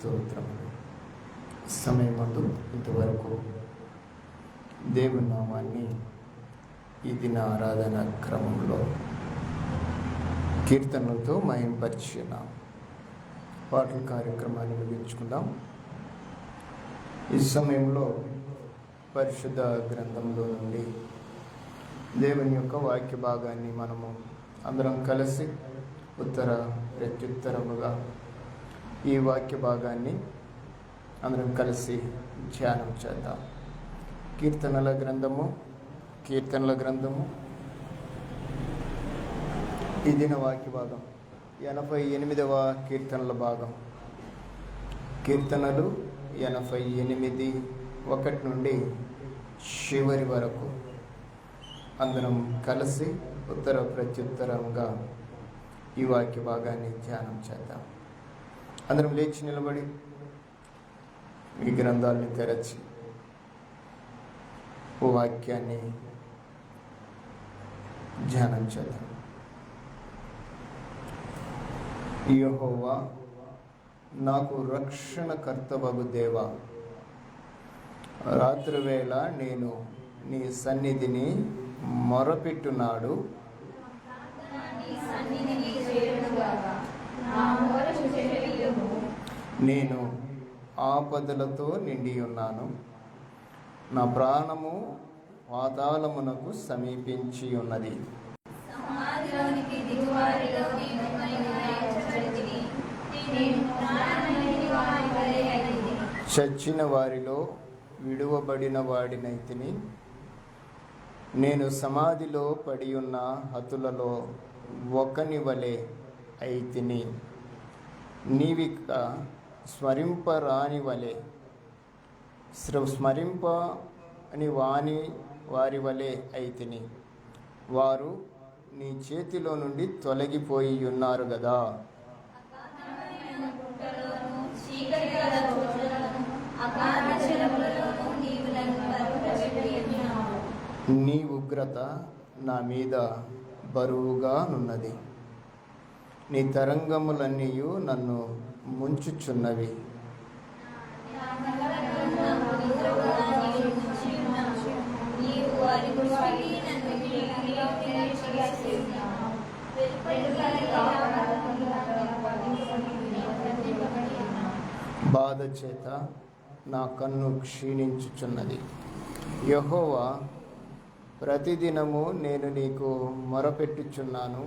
స్తోత్రములు. సమయమందు ఇంతవరకు దేవుని నామాన్ని ఈ దిన ఆరాధన క్రమంలో కీర్తనలతో మహింపరిచిన పాటల కార్యక్రమాన్ని ముగించుకుందాం. ఈ సమయంలో పరిశుద్ధ గ్రంథంలో నుండి దేవుని యొక్క వాక్య భాగాన్ని మనము అందరం కలిసి ఉత్తర ప్రత్యుత్తరముగా ఈ వాక్య భాగాన్ని అందరం కలిసి ధ్యానం చేద్దాం. కీర్తనల గ్రంథము ఈ దిన వాక్య భాగం 88వ కీర్తనల భాగం. కీర్తనలు 88 1 నుండి చివరి వరకు అందరం కలిసి ఉత్తర ప్రత్యుత్తరంగా ఈ వాక్య భాగాన్ని ధ్యానం చేద్దాం. అందరం లేచి నిలబడి ఈ గ్రంథాలని తెరచి ఓ వాక్యాన్ని ధ్యానం చేద్దాం. యెహోవా నాకు రక్షణకర్తవగు దేవా, రాత్రివేళ నేను నీ సన్నిధిని మొరపెట్టునాడు. నేను ఆపదలతో నిండి ఉన్నాను. నా ప్రాణము పాతాళమునకు సమీపించి ఉన్నది. చచ్చిన వారిలో విడువబడిన వాడినైతిని. నేను సమాధిలో పడి ఉన్న హతులలో ఒకని వలె అయితిని. నీవిక స్మరింపరాని వలె స్మరింప అని వారి వలె అయితిని. వారు నీ చేతిలో నుండి తొలగిపోయి ఉన్నారు గదా. నీ ఉగ్రత నా మీద బరువుగా నున్నది. నీ తరంగములన్నీయు నన్ను ముంచుచున్నవి. బాధ చేత నా కన్ను క్షీణించుచున్నది. యెహోవా, ప్రతిదినము నేను నీకు మొరపెట్టుచున్నాను.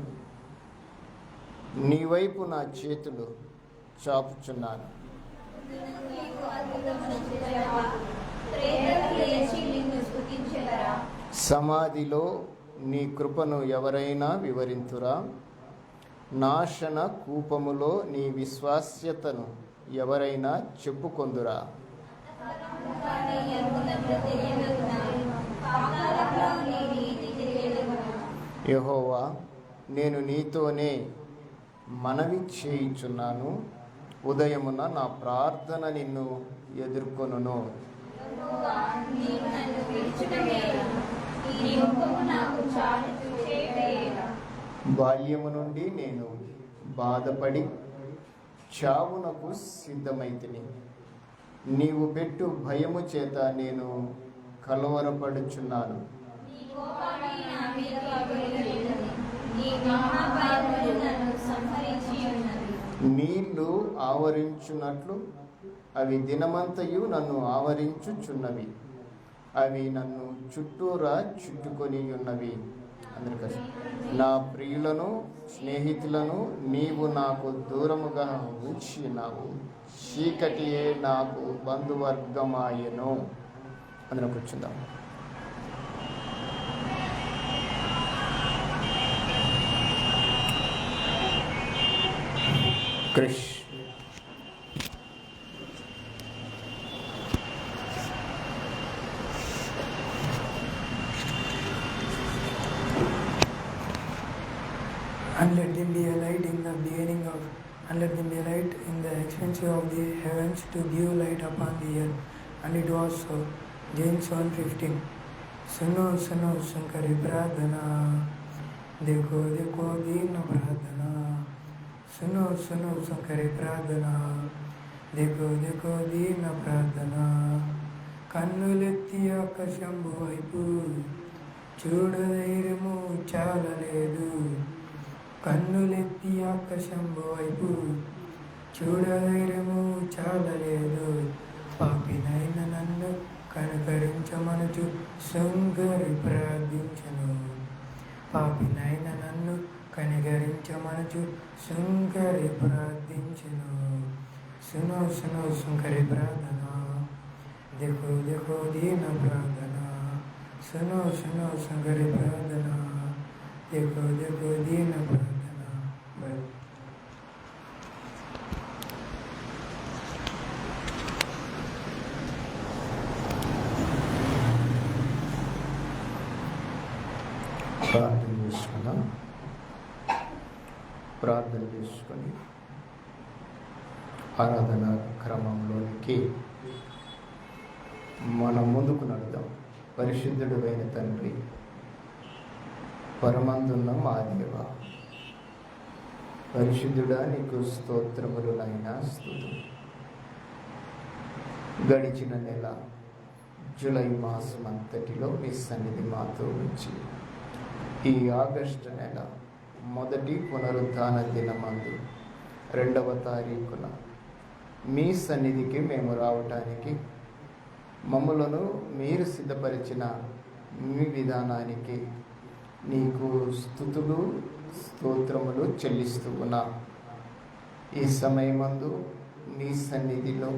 నీ వైపు నా చేతులు చాపుచున్నాను. సమాధిలో నీ కృపను ఎవరైనా వివరింతురా? నాశన కూపములో నీ విశ్వాస్యతను ఎవరైనా చెప్పుకొందురా? యెహోవా, నేను నీతోనే మనవి చేయుచున్నాను. ఉదయమున నా ప్రార్థన నిన్ను ఎదుర్కొనును. బాల్యము నుండి నేను బాధపడి చావునకు సిద్ధమైతిని. నీవు పెట్టు భయము చేత నేను కలవరపడుచున్నాను. నీళ్లు ఆవరించున్నట్లు అవి దినమంతయు నన్ను ఆవరించుచున్నవి. అవి నన్ను చుట్టూరా చుట్టుకొని ఉన్నవి. అందరికీ నా ప్రియులను స్నేహితులను నీవు నాకు దూరముగా ఉంచినావు. చీకటియే నాకు బంధువర్గమాయను. అందరం కూర్చుందాం. Krish And let them be a light in the beginning of, and let them be a light in the expanse of the heavens to give light upon the earth. And it was so. James 1:15. सुनो सुनो शंकरी प्रार्थना, देखो देखो दीन प्रार्थना. सुनो सुनो शंकरी प्रार्थना, దిగు దిగు దీన ప్రార్థన. కన్నులెత్తి ఆకాశంబు వైపు చూడధైర్యము చాలలేదు. కన్నులెత్తి ఆకాశంబు వైపు చూడధైర్యము చాలలేదు. పాపినైన నన్ను కనుకరించమనుచు శృంగరి ప్రార్థించను. పాపినైన నన్ను కనికరించమనుచు శృంగరి ప్రార్థించను. సునో సునో శృంగరి ప్రార్థన. देखो देखो दीन प्रार्थना. सुनो सुनो शंकरी प्रार्थना. देखो देखो दीन प्रार्थना. ప్రార్థన చేసుకుని ఆరాధన క్రమంలోనికి మనం ముందుకు నడుద్దాం. పరిశుద్ధుడు అయిన తండ్రి, పరమందున్న మా దేవ, పరిశుద్ధుడా నీకు స్తోత్రములు నైనా స్తుతులు. గడిచిన నెల జూలై మాసం అంతటిలో మీ సన్నిధి మాతో ఉంచి ఈ ఆగస్టు నెల మొదటి పునరుద్ధాన దినమందు 2వ తారీఖున మీ సన్నిధికి మేము రావటానికి మమ్ములను మీరు సిద్ధపరిచిన మీ విధానానికి నీకు స్తుతులు స్తోత్రములు చెల్లిస్తూ ఉన్నాం. ఈ సమయమందు నీ సన్నిధిలో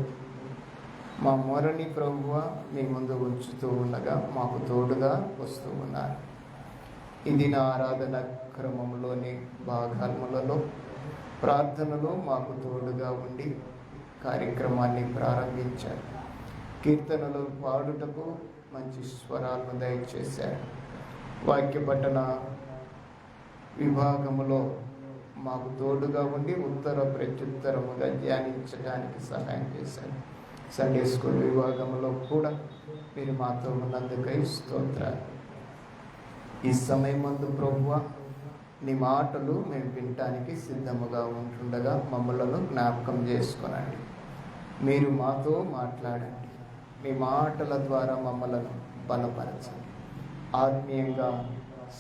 మా మొరని ప్రభువ మీ ముందు ఉంచుతూ ఉండగా మాకు తోడుగా వస్తూ ఉన్నారు. ఇది నా ఆరాధన క్రమంలోని భాగాలలో ప్రార్థనలో మాకు తోడుగా ఉండి కార్యక్రమాన్ని ప్రారంభించారు. కీర్తనలు పాడుటకు మంచి స్వరాలను దయచేశారు. వాక్య పఠన విభాగములో మాకు తోడుగా ఉండి ఉత్తర ప్రత్యుత్తరముగా ధ్యానించడానికి సహాయం చేశారు. సండే స్కూల్ విభాగంలో కూడా మీరు మాతో ఉన్నందుకై స్తోత్రాలు. ఈ సమయమందు ప్రభువా నీ మాటలు మేము వినటానికి సిద్ధముగా ఉంటుండగా మమ్మలను జ్ఞాపకం చేసుకొనండి. మీరు మాతో మాట్లాడండి. మీ మాటల ద్వారా మమ్మలను బలపరచండి, ఆత్మీయంగా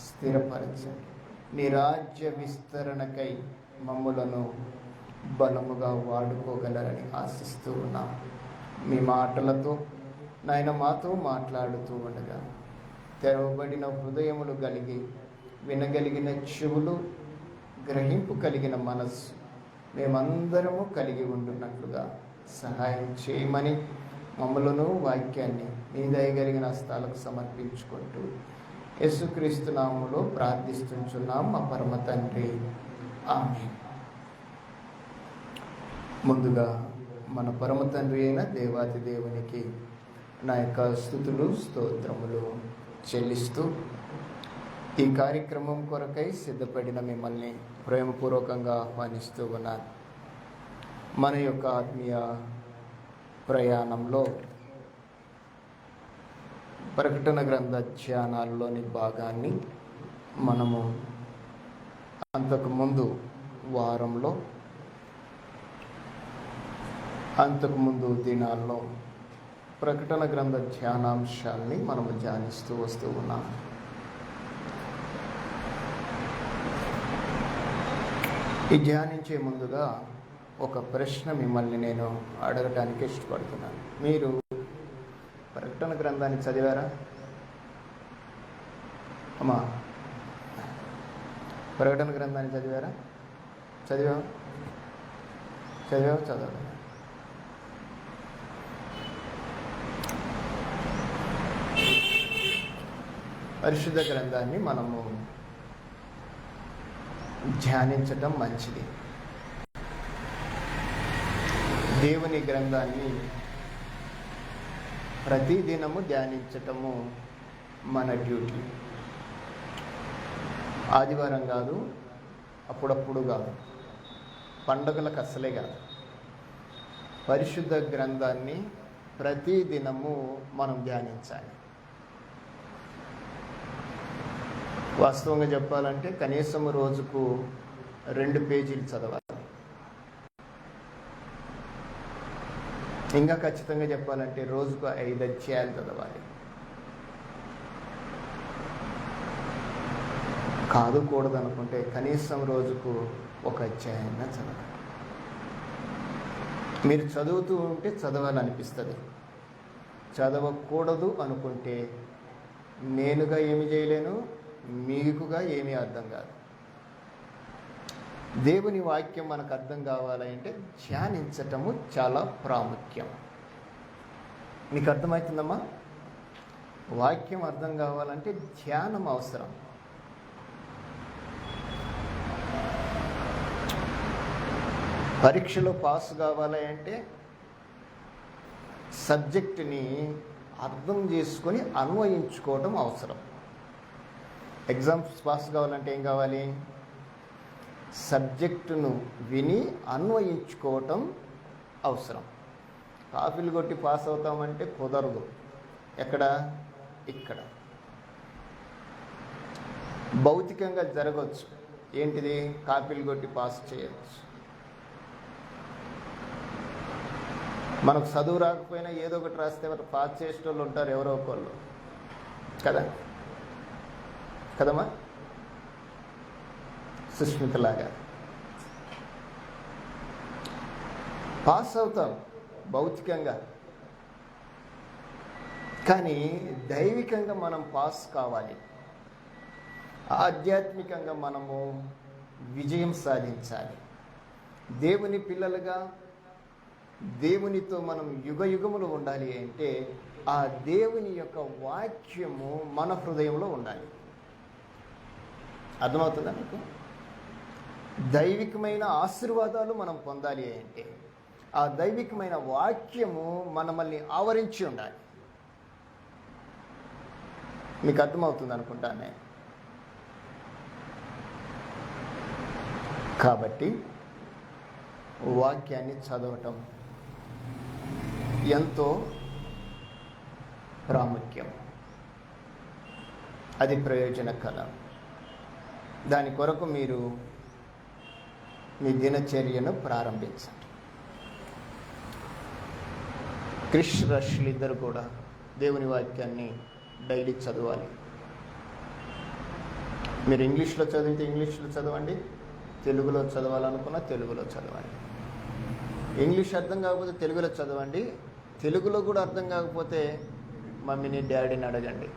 స్థిరపరచండి. నీ రాజ్య విస్తరణకై మమ్మలను బలముగా వాడుకోగలరని ఆశిస్తూ ఉన్నాం. మీ మాటలతో నాయన మాతో మాట్లాడుతూ ఉండగా తెరవబడిన హృదయములు కలిగి వినగలిగిన చెవులు, గ్రహింపు కలిగిన మనస్సు మేమందరము కలిగి ఉంటున్నట్లుగా సహాయం చేయమని మమ్మలను వాక్యాన్ని నీ దయగలిగిన హస్తాలకు సమర్పించుకుంటూ యేసుక్రీస్తు నామములో ప్రార్థిస్తుంచున్నాం మా పరమ తండ్రి, ఆమేన్. ముందుగా మన పరమ తండ్రి అయిన దేవాతి దేవునికి నా యొక్క స్తుతులు స్తోత్రములు చెల్లిస్తూ ఈ కార్యక్రమం కొరకై సిద్ధపడిన మిమ్మల్ని ప్రేమపూర్వకంగా ఆహ్వానిస్తూ ఉన్నాను. మన యొక్క ఆత్మీయ ప్రయాణంలో ప్రకటన గ్రంథ ధ్యానాల్లోని భాగాన్ని మనము అంతకుముందు వారంలో అంతకుముందు దినాల్లో ప్రకటన గ్రంథ ధ్యానాంశాల్ని మనము ధ్యానిస్తూ వస్తూ ఉన్నాం. ఈ ధ్యానించే ముందుగా ఒక ప్రశ్న మిమ్మల్ని నేను అడగటానికి ఇష్టపడుతున్నాను. మీరు ప్రకటన గ్రంథాన్ని చదివారా? అమ్మా, ప్రకటన గ్రంథాన్ని చదివారా? చదివా చదవాలి. పరిశుద్ధ గ్రంథాన్ని మనము ధ్యానించటం మంచిది. దేవుని గ్రంథాన్ని ప్రతిదినము ధ్యానించటము మన డ్యూటీ. ఆదివారం కాదు, అప్పుడప్పుడు కాదు, పండుగలకు అసలే కాదు. పరిశుద్ధ గ్రంథాన్ని ప్రతిదినము మనం ధ్యానించాలి. వాస్తవంగా చెప్పాలంటే కనీసం రోజుకు 2 పేజీలు చదవాలి. ఇంకా ఖచ్చితంగా చెప్పాలంటే రోజుకు 5 అధ్యాయాలు చదవాలి. కాదుకూడదు అనుకుంటే కనీసం రోజుకు 1 అధ్యాయంగా చదవాలి. మీరు చదువుతూ ఉంటే చదవాలనిపిస్తుంది. చదవకూడదు అనుకుంటే నేనుగా ఏమి చేయలేను, మీకుగా ఏమీ అర్థం కాదు. దేవుని వాక్యం మనకు అర్థం కావాలంటే ధ్యానించటము చాలా ప్రాముఖ్యం. మీకు అర్థమవుతుందమ్మా? వాక్యం అర్థం కావాలంటే ధ్యానం అవసరం. పరీక్షలో పాస్ కావాలి అంటే సబ్జెక్టుని అర్థం చేసుకొని అన్వయించుకోవటం అవసరం. ఎగ్జామ్స్ పాస్ కావాలంటే ఏం కావాలి? సబ్జెక్టును విని అన్వయించుకోవటం అవసరం. కాపీలు కొట్టి పాస్ అవుతామంటే కుదరదు. ఎక్కడ? ఇక్కడ. భౌతికంగా జరగవచ్చు. ఏంటిది? కాపీలు కొట్టి పాస్ చేయవచ్చు. మనకు చదువు రాకపోయినా ఏదో ఒకటి రాస్తే పాస్ చేసేటోళ్ళు ఉంటారు, ఎవరో ఒకళ్ళు కదా. కదమ్మా? సుష్మితలాగా పాస్ అవుతాం భౌతికంగా, కానీ దైవికంగా మనం పాస్ కావాలి. ఆధ్యాత్మికంగా మనము విజయం సాధించాలి. దేవుని పిల్లలుగా దేవునితో మనం యుగయుగములు ఉండాలి అంటే ఆ దేవుని యొక్క వాక్యము మన హృదయంలో ఉండాలి. అర్థమవుతుందా మీకు? దైవికమైన ఆశీర్వాదాలు మనం పొందాలి అంటే ఆ దైవికమైన వాక్యము మనల్ని ఆవరించి ఉండాలి. మీకు అర్థమవుతుంది అనుకుంటానే. కాబట్టి వాక్యాన్ని చదవటం ఎంతో ప్రాముఖ్యం. అది ప్రయోజనకరం. దాని కొరకు మీరు మీ దినచర్యను ప్రారంభించండి. క్రిష్ రష్లు ఇద్దరు కూడా దేవుని వాక్యాన్ని డైలీ చదవాలి. మీరు ఇంగ్లీష్లో చదివితే ఇంగ్లీష్లో చదవండి, తెలుగులో చదవాలనుకున్నా తెలుగులో చదవండి. ఇంగ్లీష్ అర్థం కాకపోతే తెలుగులో చదవండి. తెలుగులో కూడా అర్థం కాకపోతే మమ్మీని డాడీని అడగండి.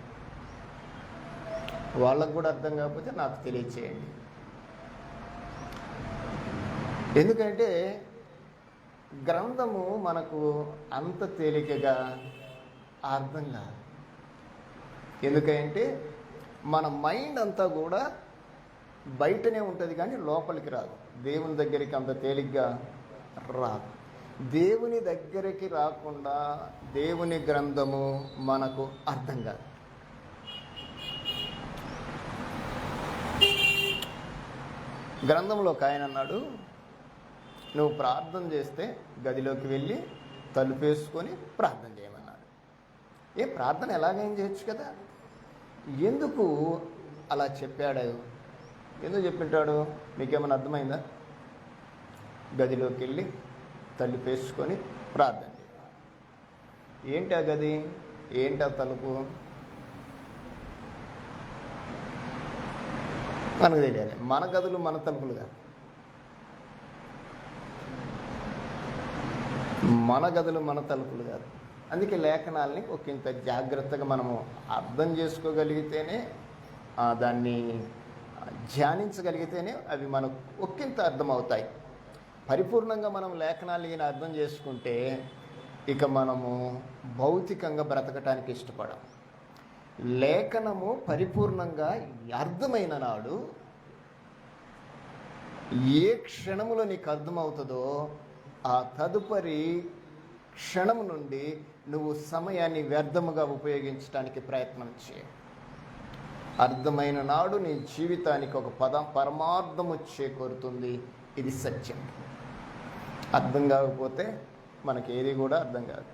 వాళ్ళకు కూడా అర్థం కాకపోతే నాకు తెలియచేయండి. ఎందుకంటే గ్రంథము మనకు అంత తేలికగా అర్థం కాదు. ఎందుకంటే మన మైండ్ అంతా కూడా బయటనే ఉంటుంది కానీ లోపలికి రాదు. దేవుని దగ్గరికి అంత తేలిగ్గా రాదు. దేవుని దగ్గరికి రాకుండా దేవుని గ్రంథము మనకు అర్థం కాదు. గ్రంథంలో ఒక ఆయన అన్నాడు, నువ్వు ప్రార్థన చేస్తే గదిలోకి వెళ్ళి తలుపేసుకొని ప్రార్థన చేయమన్నాడు. ప్రార్థన ఎలాగైనా చేయొచ్చు కదా. ఎందుకు అలా చెప్పాడు? ఎందుకు చెప్పింటాడు? మీకేమైనా అర్థమైందా? గదిలోకి వెళ్ళి తలుపేసుకొని ప్రార్థన చేయాలి. ఏంటి ఆ గది? ఏంటి ఆ తలుపు? మనకు తెలియాలి. మన గదులు మన తలుపులు కాదు. మన గదులు మన తలుపులు కాదు. అందుకే లేఖనాల్ని ఒకంత జాగ్రత్తగా మనము అర్థం చేసుకోగలిగితేనే, దాన్ని ధ్యానించగలిగితేనే అవి మనకు ఒకంత అర్థమవుతాయి. పరిపూర్ణంగా మనం లేఖనాలు అర్థం చేసుకుంటే ఇక మనము భౌతికంగా బ్రతకటానికి ఇష్టపడం. లేఖనము పరిపూర్ణంగా అర్థమైన నాడు ఏ క్షణములో నీకు అర్థమవుతుందో ఆ తదుపరి క్షణము నుండి నువ్వు సమయాన్ని వ్యర్థముగా ఉపయోగించడానికి ప్రయత్నం చేయ. అర్థమైన నాడు నీ జీవితానికి ఒక పరమార్థము చేకూరుతుంది. ఇది సత్యం. అర్థం కాకపోతే మనకి ఏది కూడా అర్థం కాదు.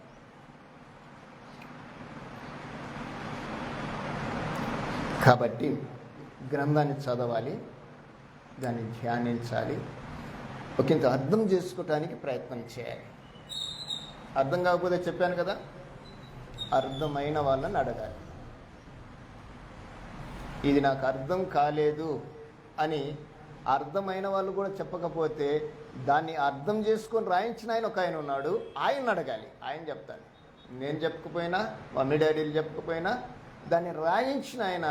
కాబట్టి గ్రంథాన్ని చదవాలి, దాన్ని ధ్యానించాలి, ఒకంత అర్థం చేసుకోవటానికి ప్రయత్నం చేయాలి. అర్థం కాకపోతే చెప్పాను కదా, అర్థమైన వాళ్ళని అడగాలి. ఇది నాకు అర్థం కాలేదు అని అర్థమైన వాళ్ళు కూడా చెప్పకపోతే దాన్ని అర్థం చేసుకొని రాయించిన ఆయన ఉన్నాడు, ఆయన అడగాలి, ఆయన చెప్తాడు. నేను చెప్పకపోయినా, మమ్మీ డాడీలు చెప్పకపోయినా దాన్ని రాయించిన ఆయన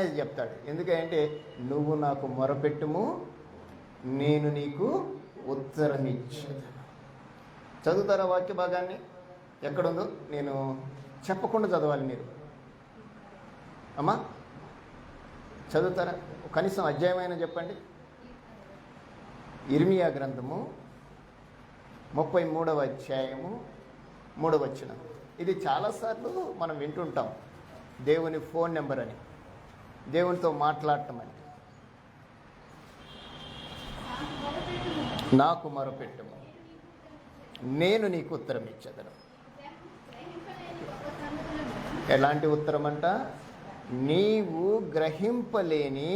అది చెప్తాడు. ఎందుకంటే నువ్వు నాకు మొరపెట్టుము, నేను నీకు ఉత్తరం ఇచ్చేది. చదువుతారా వాక్య భాగాన్ని? ఎక్కడుందో నేను చెప్పకుండా చదవాలి మీరు. అమ్మా చదువుతారా? కనీసం అధ్యాయమైనా చెప్పండి. ఇర్మియా గ్రంథము 33వ అధ్యాయము 3వ వచనం. ఇది చాలాసార్లు మనం వింటుంటాం, దేవుని ఫోన్ నెంబర్ అని, దేవునితో మాట్లాడటం అని. నాకు మొరపెట్టుము, నేను నీకు ఉత్తరం ఇచ్చేదను. ఎలాంటి ఉత్తరం అంట? నీవు గ్రహింపలేని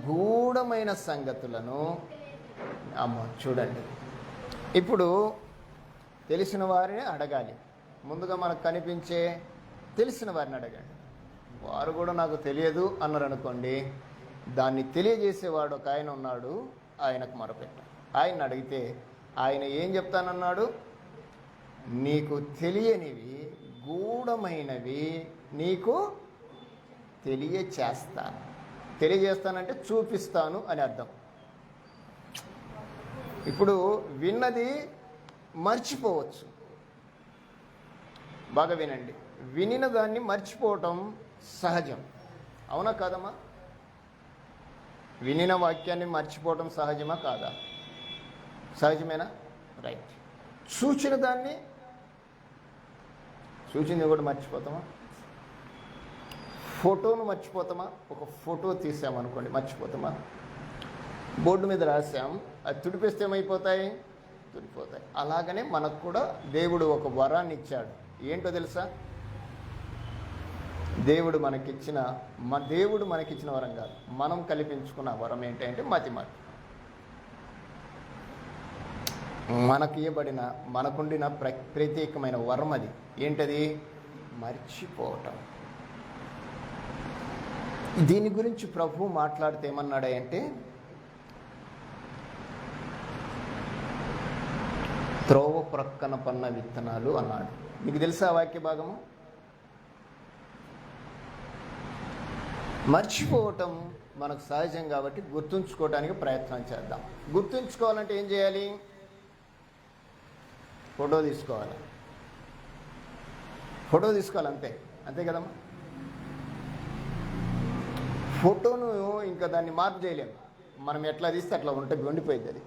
గూఢమైన సంగతులను. చూడండి, ఇప్పుడు తెలిసిన వారిని అడగాలి. ముందుగా మనకు కనిపించే తెలిసిన వారిని అడగండి. వారు కూడా నాకు తెలియదు అన్నారు అనుకోండి, దాన్ని తెలియజేసేవాడు ఒక ఆయన ఉన్నాడు, ఆయనకు మొరపెట్టాలి. ఆయన అడిగితే ఆయన ఏం చెప్తానన్నాడు? నీకు తెలియనివి, గూఢమైనవి నీకు తెలియజేస్తానంటే చూపిస్తాను అని అర్థం. ఇప్పుడు విన్నది మర్చిపోవచ్చు. బాగా వినండి, వినిన దాన్ని మర్చిపోవటం సహజం, అవునా కాదమ్మా? వినిన వాక్యాన్ని మర్చిపోవటం సహజమా కాదా? సహజమేనా? రైట్. చూచింది కూడా మర్చిపోతామా? ఫోటోను మర్చిపోతామా? ఒక ఫోటో తీసామనుకోండి, మర్చిపోతామా? బోర్డు మీద రాసాం, అది తుడిపేస్తే ఏమైపోతాయి? తుడిపోతాయి. అలాగనే మనకు కూడా దేవుడు ఒక వరాన్ని ఇచ్చాడు. ఏంటో తెలుసా? దేవుడు మనకిచ్చిన వరం కాదు, మనం కల్పించుకున్న వరం ఏంటంటే మతిమరుపు. మనకు ఇవ్వబడిన, మనకుండిన ప్రత్యేకమైన వరం అది. ఏంటది? మర్చిపోవటం. దీని గురించి ప్రభువు మాట్లాడితే ఏమన్నాడంటే, త్రోవ ప్రక్కన పన్న విత్తనాలు అన్నాడు. మీకు తెలుసా వాక్య భాగము? మర్చిపోవటం మనకు సహజం కాబట్టి గుర్తుంచుకోవడానికి ప్రయత్నం చేద్దాం. గుర్తుంచుకోవాలంటే ఏం చేయాలి? ఫోటో తీసుకోవాలి అంతే కదమ్మా. ఫోటోను ఇంకా దాన్ని మార్పు చేయలేము. మనం ఎట్లా తీస్తే అట్లా ఉండిపోయింది అది.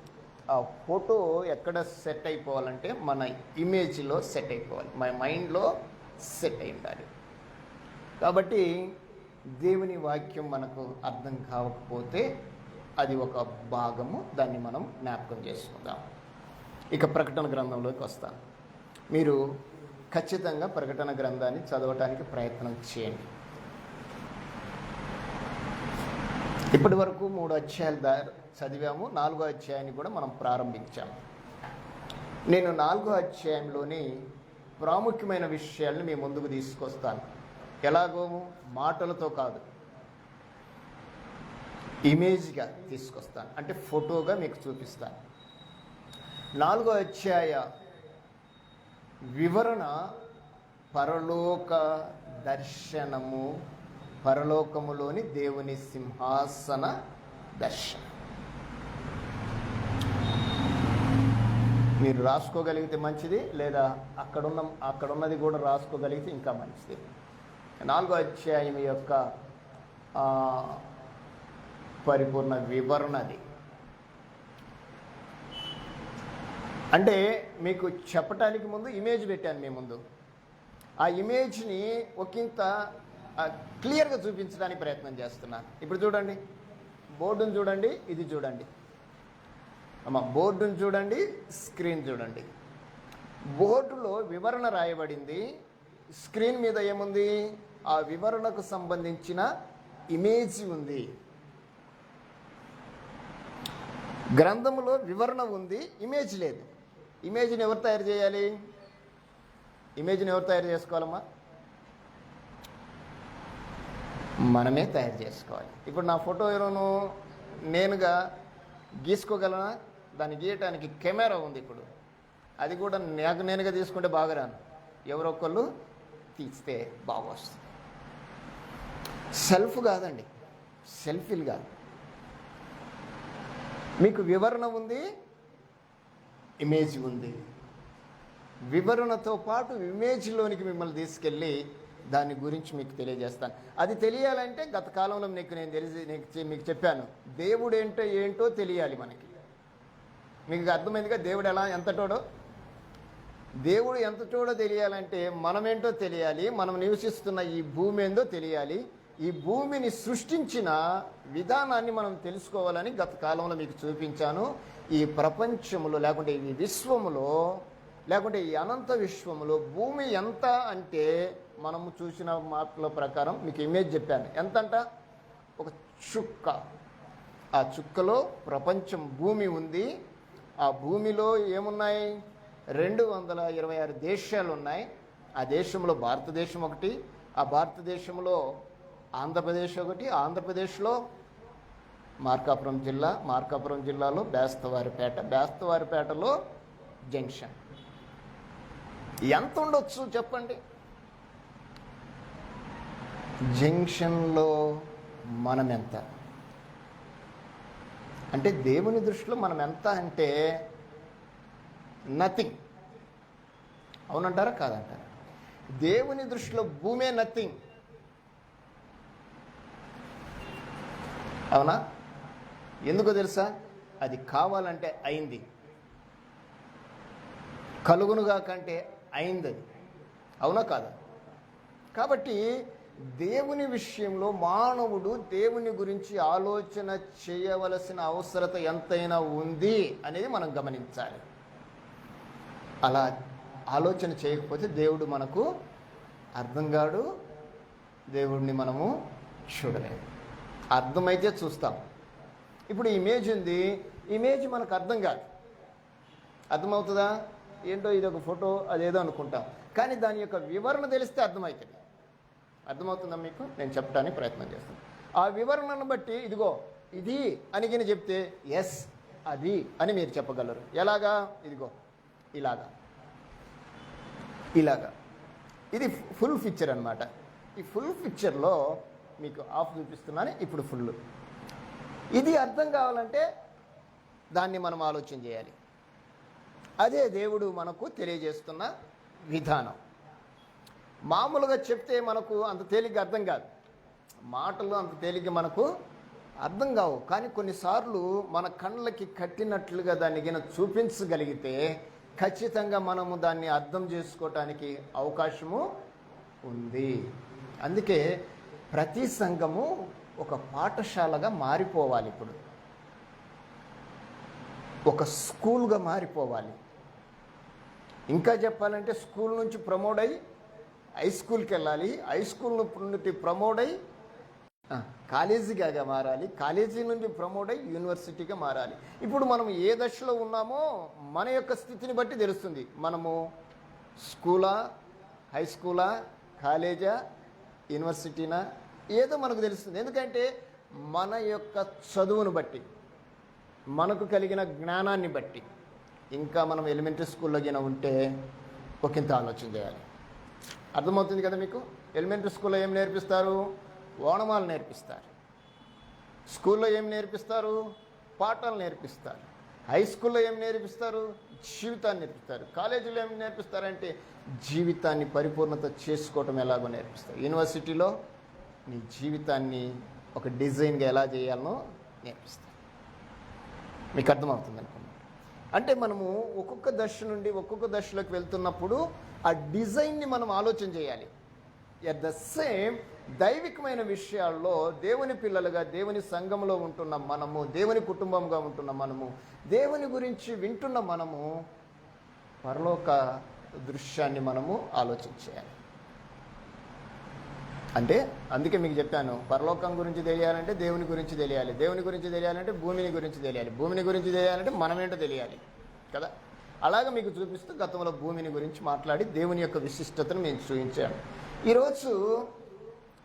ఆ ఫోటో ఎక్కడ సెట్ అయిపోవాలంటే మన ఇమేజ్లో సెట్ అయిపోవాలి, మన మైండ్లో సెట్ అయి ఉండాలి. కాబట్టి దేవుని వాక్యం మనకు అర్థం కావకపోతే అది ఒక భాగము, దాన్ని మనం జ్ఞాపకం చేసుకుందాం. ఇక ప్రకటన గ్రంథంలోకి వస్తాం. మీరు ఖచ్చితంగా ప్రకటన గ్రంథాన్ని చదవటానికి ప్రయత్నం చేయండి. ఇప్పటి వరకు 3 అధ్యాయాలు చదివాము, 4వ అధ్యాయాన్ని కూడా మనం ప్రారంభించాము. నేను 4వ అధ్యాయంలోని ప్రాముఖ్యమైన విషయాలను మీ ముందుకు తీసుకొస్తాను. ఎలాగో మాటలతో కాదు, ఇమేజ్గా తీసుకొస్తాను, అంటే ఫోటోగా మీకు చూపిస్తాను. 4వ అధ్యాయ వివరణ పరలోక దర్శనము, పరలోకములోని దేవుని సింహాసన దర్శనం. మీరు రాసుకోగలిగితే మంచిది, లేదా అక్కడున్నది కూడా రాసుకోగలిగితే ఇంకా మంచిది. 4వ అధ్యాయం యొక్క పరిపూర్ణ వివరణ అది. అంటే మీకు చెప్పటానికి ముందు ఇమేజ్ పెట్టాను మీ ముందు. ఆ ఇమేజ్ని ఒకంత క్లియర్గా చూపించడానికి ప్రయత్నం చేస్తున్నాను. ఇప్పుడు చూడండి, బోర్డును చూడండి, ఇది చూడండి అమ్మ, బోర్డును చూడండి, స్క్రీన్ చూడండి. బోర్డులో వివరణ రాయబడింది, స్క్రీన్ మీద ఏముంది? ఆ వివరణకు సంబంధించిన ఇమేజ్ ఉంది. గ్రంథములో వివరణ ఉంది, ఇమేజ్ లేదు. ఇమేజ్ని ఎవరు తయారు చేయాలి? ఇమేజ్ని ఎవరు తయారు చేసుకోవాలమ్మా? మనమే తయారు చేసుకోవాలి. ఇప్పుడు నా ఫోటో ఎవరోను నేనుగా గీసుకోగలనా? దాన్ని గీయటానికి కెమెరా ఉంది. ఇప్పుడు అది కూడా నాకు నేనుగా తీసుకుంటే బాగా రాను, ఎవరొకళ్ళు తీస్తే బాగా వస్తుంది. సెల్ఫ్ కాదండి, సెల్ఫీలు కాదు. మీకు వివరణ ఉంది, ఇమేజ్ ఉంది. వివరణతో పాటు ఇమేజ్లోనికి మిమ్మల్ని తీసుకెళ్ళి దాని గురించి మీకు తెలియజేస్తాను. అది తెలియాలంటే గత కాలంలో మీకు చెప్పాను, దేవుడు ఏంటో తెలియాలి మనకి. మీకు అర్థమైందిగా దేవుడు ఎంతటోడో. దేవుడు ఎంతటోడో తెలియాలంటే మనమేంటో తెలియాలి, మనం నివసిస్తున్న ఈ భూమి ఏందో తెలియాలి. ఈ భూమిని సృష్టించిన విధానాన్ని మనం తెలుసుకోవాలని గత కాలంలో మీకు చూపించాను. ఈ ప్రపంచములో లేకుంటే ఈ విశ్వములో లేకుంటే ఈ అనంత విశ్వములో భూమి ఎంత అంటే మనము చూసిన మాటల ప్రకారం మీకు ఇమేజ్ చెప్పాను. ఎంతంట? ఒక చుక్క. ఆ చుక్కలో ప్రపంచం భూమి ఉంది. ఆ భూమిలో ఏమున్నాయి? 226 దేశాలు ఉన్నాయి. ఆ దేశంలో భారతదేశం ఒకటి. ఆ భారతదేశంలో ఆంధ్రప్రదేశ్ ఒకటి. ఆంధ్రప్రదేశ్లో మార్కాపురం జిల్లా, మార్కాపురం జిల్లాలో బేస్తవారిపేట, బేస్తవారిపేటలో జంక్షన్. ఎంత ఉండొచ్చు చెప్పండి? జంక్షన్లో మనం ఎంత అంటే దేవుని దృష్టిలో మనం ఎంత అంటే నథింగ్. అవునంటారా కాదంటారా? దేవుని దృష్టిలో భూమే నథింగ్. అవునా? ఎందుకో తెలుసా? అది కావాలంటే అయింది, కలుగునుగా కంటే అయింది అది. అవునా కాదా? కాబట్టి దేవుని విషయంలో మానవుడు దేవుని గురించి ఆలోచన చేయవలసిన అవసరత ఎంతైనా ఉంది అనేది మనం గమనించాలి. అలా ఆలోచన చేయకపోతే దేవుడు మనకు అర్థం కాడు, దేవుడిని మనము చూడలేము. అర్థమైతే చూస్తాం. ఇప్పుడు ఇమేజ్ ఉంది, ఇమేజ్ మనకు అర్థం కాదు. అర్థమవుతుందా? ఏంటో ఇది ఒక ఫోటో అదేదో అనుకుంటాం, కానీ దాని యొక్క వివరణ తెలిస్తే అర్థమవుతుంది. అర్థమవుతుందా మీకు? నేను చెప్పడానికి ప్రయత్నం చేస్తాను. ఆ వివరణను బట్టి ఇదిగో ఇది అని చెప్తే ఎస్ అది అని మీరు చెప్పగలరు. ఎలాగా? ఇదిగో ఇలాగా, ఇలాగా. ఇది ఫుల్ పిక్చర్ అన్నమాట. ఈ ఫుల్ పిక్చర్లో మీకు ఆఫ్ చూపిస్తున్నాను, ఇప్పుడు ఫుల్. ఇది అర్థం కావాలంటే దాన్ని మనం ఆలోచన చేయాలి. అదే దేవుడు మనకు తెలియజేస్తున్న విధానం. మామూలుగా చెప్తే మనకు అంత తేలిగ్గా అర్థం కాదు, మాటలు అంత తేలిగ్గా మనకు అర్థం కావు. కానీ కొన్నిసార్లు మన కళ్ళకి కట్టినట్లుగా దాన్ని గిన చూపించగలిగితే ఖచ్చితంగా మనము దాన్ని అర్థం చేసుకోవటానికి అవకాశము ఉంది. అందుకే ప్రతి సంఘము ఒక పాఠశాలగా మారిపోవాలి. ఇప్పుడు ఒక స్కూల్గా మారిపోవాలి. ఇంకా చెప్పాలంటే స్కూల్ నుంచి ప్రమోట్ అయ్యి హై స్కూల్కి వెళ్ళాలి, హై స్కూల్ నుండి ప్రమోట్ అయ్యి కాలేజీగా మారాలి, కాలేజీ నుండి ప్రమోట్ అయ్యి యూనివర్సిటీగా మారాలి. ఇప్పుడు మనం ఏ దశలో ఉన్నామో మన యొక్క స్థితిని బట్టి తెలుస్తుంది. మనము స్కూలా, హై స్కూలా, కాలేజా, యూనివర్సిటీనా ఏదో మనకు తెలుస్తుంది. ఎందుకంటే మన యొక్క చదువును బట్టి, మనకు కలిగిన జ్ఞానాన్ని బట్టి. ఇంకా మనం ఎలిమెంటరీ స్కూల్లో గిన ఉంటే ఒకంత ఆలోచన చేయాలి. అర్థమవుతుంది కదా మీకు? ఎలిమెంటరీ స్కూల్లో ఏం నేర్పిస్తారు? ఓనమాలు నేర్పిస్తారు. స్కూల్లో ఏం నేర్పిస్తారు? పాఠాలు నేర్పిస్తారు. హై స్కూల్లో ఏం నేర్పిస్తారు? జీవితాన్ని నేర్పిస్తారు. కాలేజీలో ఏం నేర్పిస్తారంటే జీవితాన్ని పరిపూర్ణత చేసుకోవటం ఎలాగో నేర్పిస్తారు. యూనివర్సిటీలో నీ జీవితాన్ని ఒక డిజైన్గా ఎలా చేయాలనో నేర్పిస్తారు. మీకు అర్థమవుతుంది అనుకున్నాను. అంటే మనము ఒక్కొక్క దశ నుండి ఒక్కొక్క దశలోకి వెళ్తున్నప్పుడు ఆ డిజైన్ని మనం ఆలోచన చేయాలి. ఎట్ ద సేమ్ దైవికమైన విషయాల్లో దేవుని పిల్లలుగా, దేవుని సంఘంలో ఉంటున్న మనము, దేవుని కుటుంబంగా ఉంటున్న మనము, దేవుని గురించి వింటున్న మనము పరలోక దృశ్యాన్ని మనము ఆలోచన చేయాలి. అంటే అందుకే మీకు చెప్పాను, పరలోకం గురించి తెలియాలంటే దేవుని గురించి తెలియాలి, దేవుని గురించి తెలియాలంటే భూమిని గురించి తెలియాలి, భూమిని గురించి తెలియాలంటే మనమేంటో తెలియాలి కదా. అలాగే మీకు చూపిస్తూ గతంలో భూమిని గురించి మాట్లాడి దేవుని యొక్క విశిష్టతను మేము చూపించాను. ఈరోజు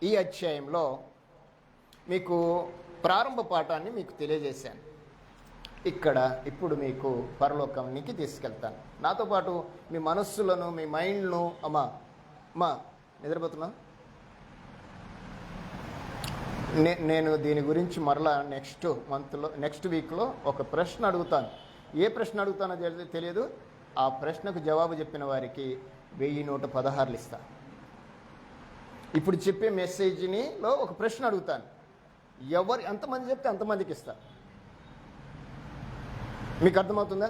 ఈ అధ్యాయంలో మీకు ప్రారంభ పాఠాన్ని మీకు తెలియజేశాను. ఇప్పుడు మీకు పరలోకానికి తీసుకెళ్తాను. నాతో పాటు మీ మనస్సులను, మీ మైండ్ను అమ్మా నిద్రపోతున్నా. నేను దీని గురించి మరలా నెక్స్ట్ వీక్లో ఒక ప్రశ్న అడుగుతాను. ఏ ప్రశ్న అడుగుతానో తెలియదు. ఆ ప్రశ్నకు జవాబు చెప్పిన వారికి 1116 ఇస్తాను. ఇప్పుడు చెప్పే మెసేజ్లో ఒక ప్రశ్న అడుగుతాను. ఎంతమంది చెప్తే అంతమందికి ఇస్తా. మీకు అర్థమవుతుందా?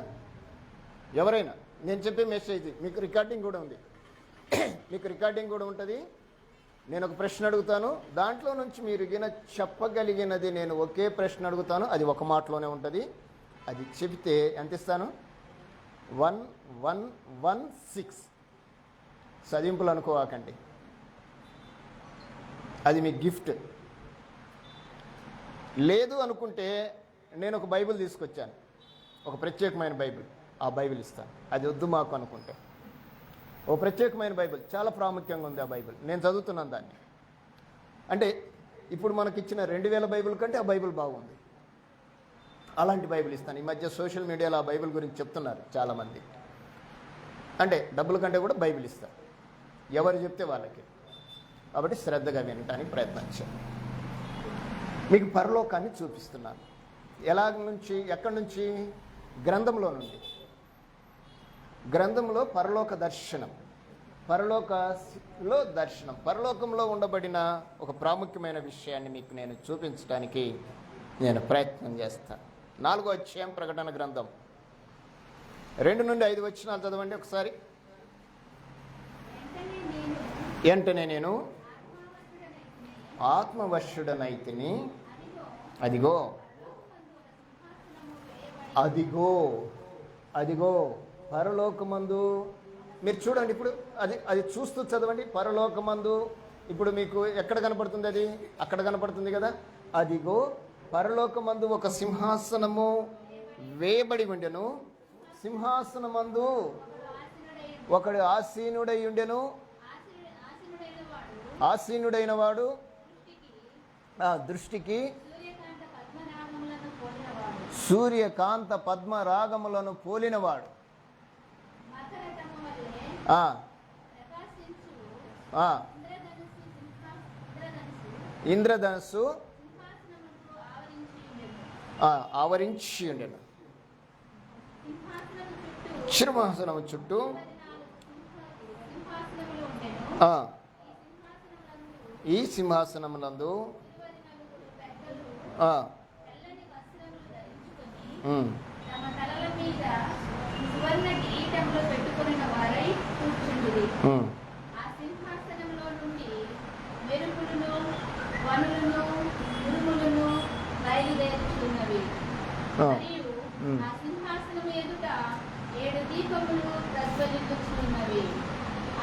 ఎవరైనా నేను చెప్పే మెసేజ్ మీకు రికార్డింగ్ కూడా ఉంది. మీకు రికార్డింగ్ కూడా ఉంటుంది. నేను ఒక ప్రశ్న అడుగుతాను. దాంట్లో నుంచి మీరు చెప్పగలిగినది, నేను ఒకే ప్రశ్న అడుగుతాను, అది ఒక మాటలోనే ఉంటుంది. అది చెబితే ఎంత ఇస్తాను? 1116. చదింపులు అనుకోవాకండి, అది మీ గిఫ్ట్. లేదు అనుకుంటే నేను ఒక బైబిల్ తీసుకొచ్చాను, ఒక ప్రత్యేకమైన బైబిల్. ఆ బైబిల్ ఇస్తాను. అది వద్దు మాకు అనుకుంటే ఓ ప్రత్యేకమైన బైబిల్, చాలా ప్రాముఖ్యంగా ఉంది ఆ బైబిల్. నేను చదువుతున్నాను దాన్ని. అంటే ఇప్పుడు మనకిచ్చిన 2000 బైబిల్ కంటే ఆ బైబిల్ బాగుంది. అలాంటి బైబిల్ ఇస్తాను. ఈ మధ్య సోషల్ మీడియాలో ఆ బైబిల్ గురించి చెప్తున్నారు చాలామంది. అంటే డబ్బుల కంటే కూడా బైబిల్ ఇస్తారు, ఎవరు చెప్తే వాళ్ళకి. కాబట్టి శ్రద్ధగా వినటానికి ప్రయత్నించాను. మీకు పరలోకాన్ని చూపిస్తున్నాను. ఎక్కడి నుంచి? గ్రంథంలో నుండి. గ్రంథంలో పరలోక దర్శనం, పరలోకంలో దర్శనం, పరలోకంలో ఉండబడిన ఒక ప్రాముఖ్యమైన విషయాన్ని మీకు నేను చూపించడానికి నేను ప్రయత్నం చేస్తాను. 4వ అధ్యాయం ప్రకటన గ్రంథం 2 నుండి 5 వచనాలు చదవండి ఒకసారి. వెంటనే నేను ఆత్మవశుడనైతిని, అదిగో అదిగో అదిగో పరలోకమందు. మీరు చూడండి, ఇప్పుడు అది చూస్తూ చదవండి. పరలోకమందు ఇప్పుడు మీకు ఎక్కడ కనపడుతుంది? అది అక్కడ కనపడుతుంది కదా. అదిగో పరలోకమందు ఒక సింహాసనము వేయబడి ఉండెను. సింహాసనమందు ఒకడు ఆసీనుడై ఉండెను. ఆసీనుడైన వాడు దృష్టికి సూర్యకాంత పద్మరాగములను పోలినవాడు. ఇంద్రధనుస్సు ఆవరించి ఉండెను. సింహాసనము చుట్టూ ఈ సింహాసనమునందు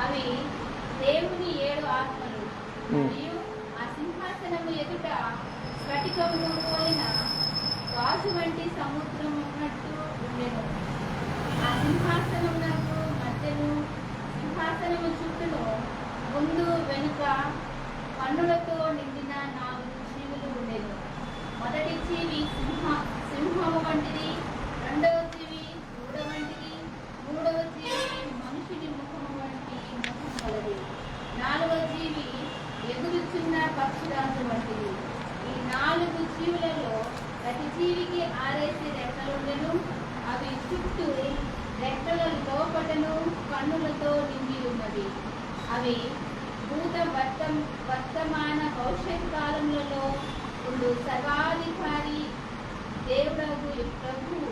అవి దేవుని 7 ఆత్మలు. మరియు ఆ సింహాసనము ఎదుట స్ఫటికమును పోలిన రాజు వంటి సముద్రం ఉన్నట్టు ఉండెను. ఆ సింహాసనమునకు మధ్యను సింహాసనము చుట్టూను ముందు వెనుక కన్నులతో నిండిన 4 జీవులు ఉండెను. మొదటి జీవి సింహము వంటిది, రెండవ జీవి దూడ వంటిది, మూడవ జీవి మనుషుని ముఖము వంటి ముఖం కలది, 4వ జీవి ఎగురుచున్న పక్షిరాజు వంటిది. ఈ 4 జీవులలో ప్రతి జీవికి 6 రెక్కలుండెను. అవి చుట్టూ రెక్కల లోపటను కన్నులతో నిండి ఉన్నవి. అవి భూత వర్తమాన భవిష్యత్ కాలములలో ఉండు సర్వాధికారి దేవుడగు ప్రభువు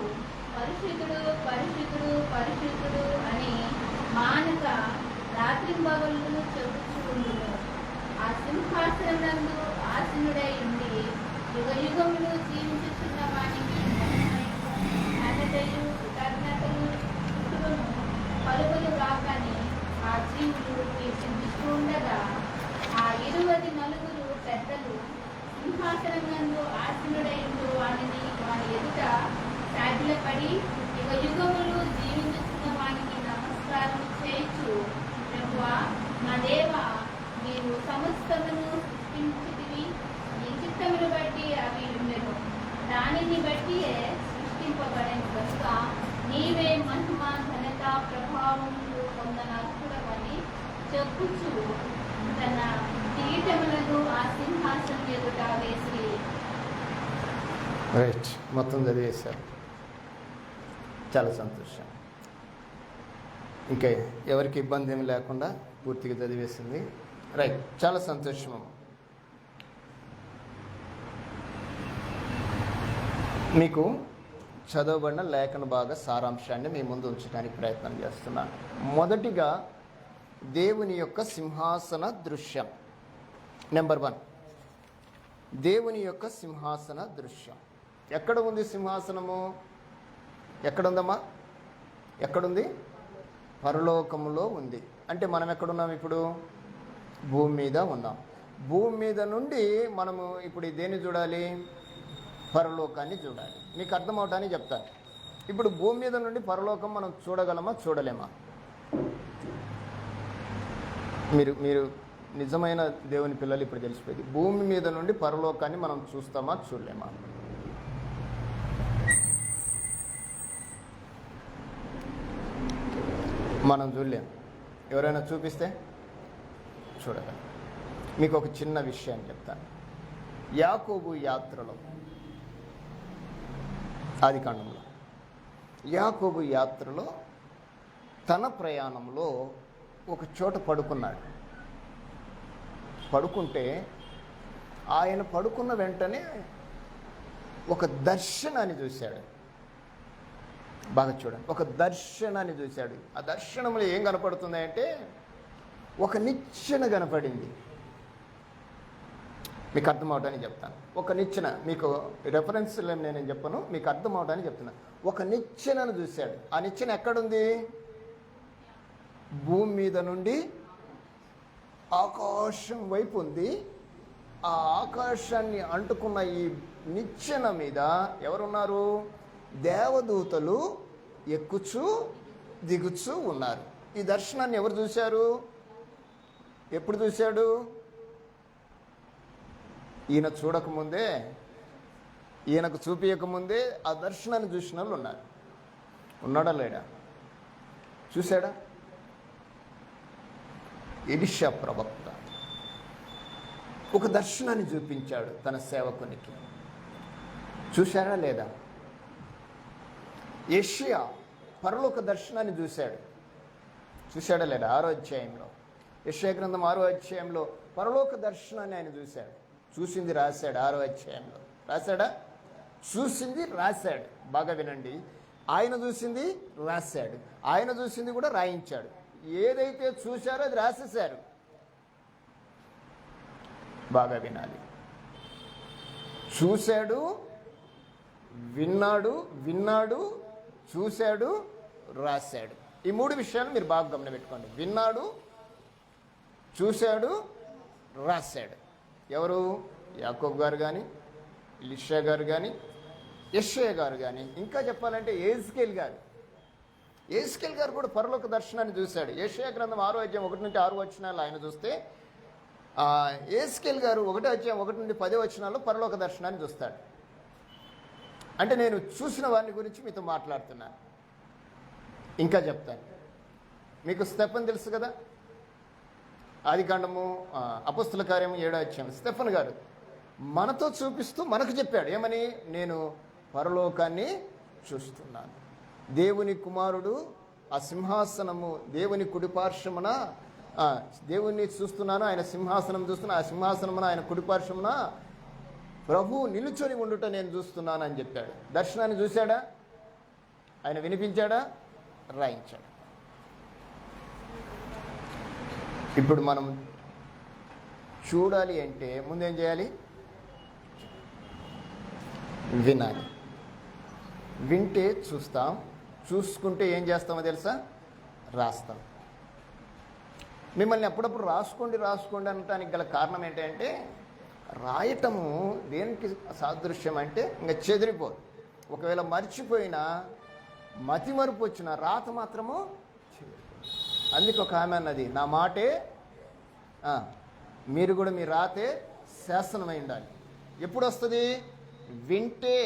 పరిశుద్ధుడు పరిశుద్ధుడు పరిశుద్ధుడు అని మానక రాత్రింబగళ్ళు చెప్పుచుండును. ఆ సింహాసనమునందు ఆసీనుడై ఉండి యుగయుగములు జీవించుచున్న వానికి ఘనతయు కృతజ్ఞతలు పలుకులు రాకని ఆ జీవులు కీర్తించుతుండగా ఆ 24 పెద్దలు సింహాసనమునందు ఆసీనుడైన వాని ఎదుట సాగిలపడి యుగయుగములు జీవించుచున్న చేయించు ప్రభువా మా దేవా, నీవు సమస్తమును సృష్టించితివి, నీ చిత్తమును బట్టి అవి ఉండెను, దానిని బట్టియే సృష్టింపబడెను కనుక నీవే మహిమ ఘనత ప్రభావములు పొందనర్హుడవని చెప్పుచు తన కిరీటములను ఆ సింహాసనం ఎదుట వేసి. రైట్, మొత్తం చదివేశారు. చాలా సంతోషం. ఇంకా ఎవరికి ఇబ్బంది ఏమి లేకుండా పూర్తిగా చదివేసింది. రైట్, చాలా సంతోషము. మీకు చదవబడిన లేఖన భాగ సారాంశాన్ని మీ ముందు ఉంచడానికి ప్రయత్నం చేస్తున్నాను. మొదటిగా దేవుని యొక్క సింహాసన దృశ్యం. నెంబర్ 1, దేవుని యొక్క సింహాసన దృశ్యం. ఎక్కడ ఉంది సింహాసనము? ఎక్కడుందమ్మా? ఎక్కడుంది? పరలోకములో ఉంది. అంటే మనం ఎక్కడున్నాం ఇప్పుడు? భూమి మీద ఉన్నాం. భూమి మీద నుండి మనము ఇప్పుడు దేన్ని చూడాలి? పరలోకాన్ని చూడాలి. మీకు అర్థం అవటానికి చెప్తాను. ఇప్పుడు భూమి మీద నుండి పరలోకం మనం చూడగలమా, చూడలేమా? మీరు నిజమైన దేవుని పిల్లలు ఇప్పుడు తెలిసిపోయింది. భూమి మీద నుండి పరలోకాన్ని మనం చూస్తామా, చూడలేమా? మనం చూడలేం. ఎవరైనా చూపిస్తే చూడగలం. మీకు ఒక చిన్న విషయాన్ని చెప్తాను. యాకోబు యాత్రలో, ఆదికాండంలో, యాకోబు యాత్రలో తన ప్రయాణంలో ఒక చోట పడుకున్నాడు. పడుకుంటే ఆయన పడుకున్న వెంటనే ఒక దర్శనాన్ని చూశాడు. బాగా చూడండి, ఒక దర్శనాన్ని చూశాడు. ఆ దర్శనంలో ఏం కనపడుతుంది అంటే ఒక నిచ్చెన కనపడింది. మీకు అర్థం అవడానికి చెప్తాను. ఒక నిచ్చెన, మీకు రెఫరెన్స్ నేను చెప్పను, మీకు అర్థం అవడానికి చెప్తున్నా. ఒక నిచ్చెనను చూశాడు. ఆ నిచ్చెన ఎక్కడుంది? భూమి మీద నుండి ఆకాశం వైపు ఉంది. ఆ ఆకాశాన్ని అంటుకున్న ఈ నిచ్చెన మీద ఎవరున్నారు? దేవదూతలు ఎక్కుచూ దిగుచూ ఉన్నారు. ఈ దర్శనాన్ని ఎవరు చూశారు? ఎప్పుడు చూశాడు? ఈయన చూడకముందే, ఈయనకు చూపించకముందే ఆ దర్శనాన్ని చూసిన వాళ్ళు ఉన్నారు. ఉన్నాడా లేడా? చూశాడా? ఎలీషా ప్రవక్త ఒక దర్శనాన్ని చూపించాడు తన సేవకునికి. చూశారా లేదా? యెషయా పరలోక దర్శనాన్ని చూశాడు. చూశాడా లేదా? 6వ అధ్యాయంలో, యెషయా గ్రంథం 6వ అధ్యాయంలో పరలోక దర్శనాన్ని ఆయన చూశాడు. చూసింది రాశాడు. 6వ అధ్యాయంలో రాశాడా? చూసింది రాశాడు. బాగా వినండి. ఆయన చూసింది రాశాడు. ఆయన చూసింది కూడా రాయించాడు. ఏదైతే చూశారో అది రాసేశారు. బాగా వినాలి. చూశాడు, విన్నాడు, చూశాడు, రాశాడు. ఈ 3 విషయాలు మీరు బాగా గమనిపెట్టుకోండి. విన్నాడు, చూశాడు, రాశాడు. ఎవరు? యాకోబు గారు కానీ, ఎలీషా గారు కానీ, యెషయా గారు కానీ, ఇంకా చెప్పాలంటే యెహెజ్కేలు గారు. యెహెజ్కేలు గారు కూడా పరలోక దర్శనాన్ని చూశాడు. యెషయా గ్రంథం 6వ అధ్యాయం 1 నుంచి 6 వచనాలు ఆయన చూస్తే, యెహెజ్కేలు గారు 1వ అధ్యాయం 1 నుండి 10 వచనాల్లో పరలోక దర్శనాన్ని చూస్తాడు. అంటే నేను చూసిన వారిని గురించి మీతో మాట్లాడుతున్నాను. ఇంకా చెప్తాను. మీకు స్టెఫన్ తెలుసు కదా? ఆదికాండము అపొస్తల కార్యం 7వ అధ్యాయం స్టెఫన్ గారు మనతో చూపిస్తూ మనకు చెప్పాడు. ఏమని? నేను పరలోకాన్ని చూస్తున్నాను, దేవుని కుమారుడు ఆ సింహాసనము దేవుని కుడిపార్శ్వమున, దేవుణ్ణి చూస్తున్నాను, ఆయన సింహాసనం చూస్తున్నా, ఆ సింహాసనమున ఆయన కుడిపార్శ్వమున ప్రభువు నిలుచొని ఉండుట నేను చూస్తున్నాను అని చెప్పాడు. దర్శనాన్ని చూశాడా? ఆయన వినిపించాడా? రాయించాడు. ఇప్పుడు మనం చూడాలి అంటే ముందేం చేయాలి? వినాలి. వింటే చూస్తాం, చూసుకుంటే ఏం చేస్తామో తెలుసా? రాస్తాం. మిమ్మల్ని అప్పుడప్పుడు రాసుకోండి అనటానికి గల కారణం ఏంటంటే, రాయటము దేనికి సాదృశ్యం అంటే ఇంకా చెదిరిపోదు. ఒకవేళ మర్చిపోయినా, మతిమరుపు వచ్చిన రాత మాత్రము చెదిరిపోదు. అందుకు ఒక ఆమె అన్నది, నా మాటే మీరు కూడా మీ రాతే శాసనమై ఉండాలి. ఎప్పుడు వస్తుంది? వింటే,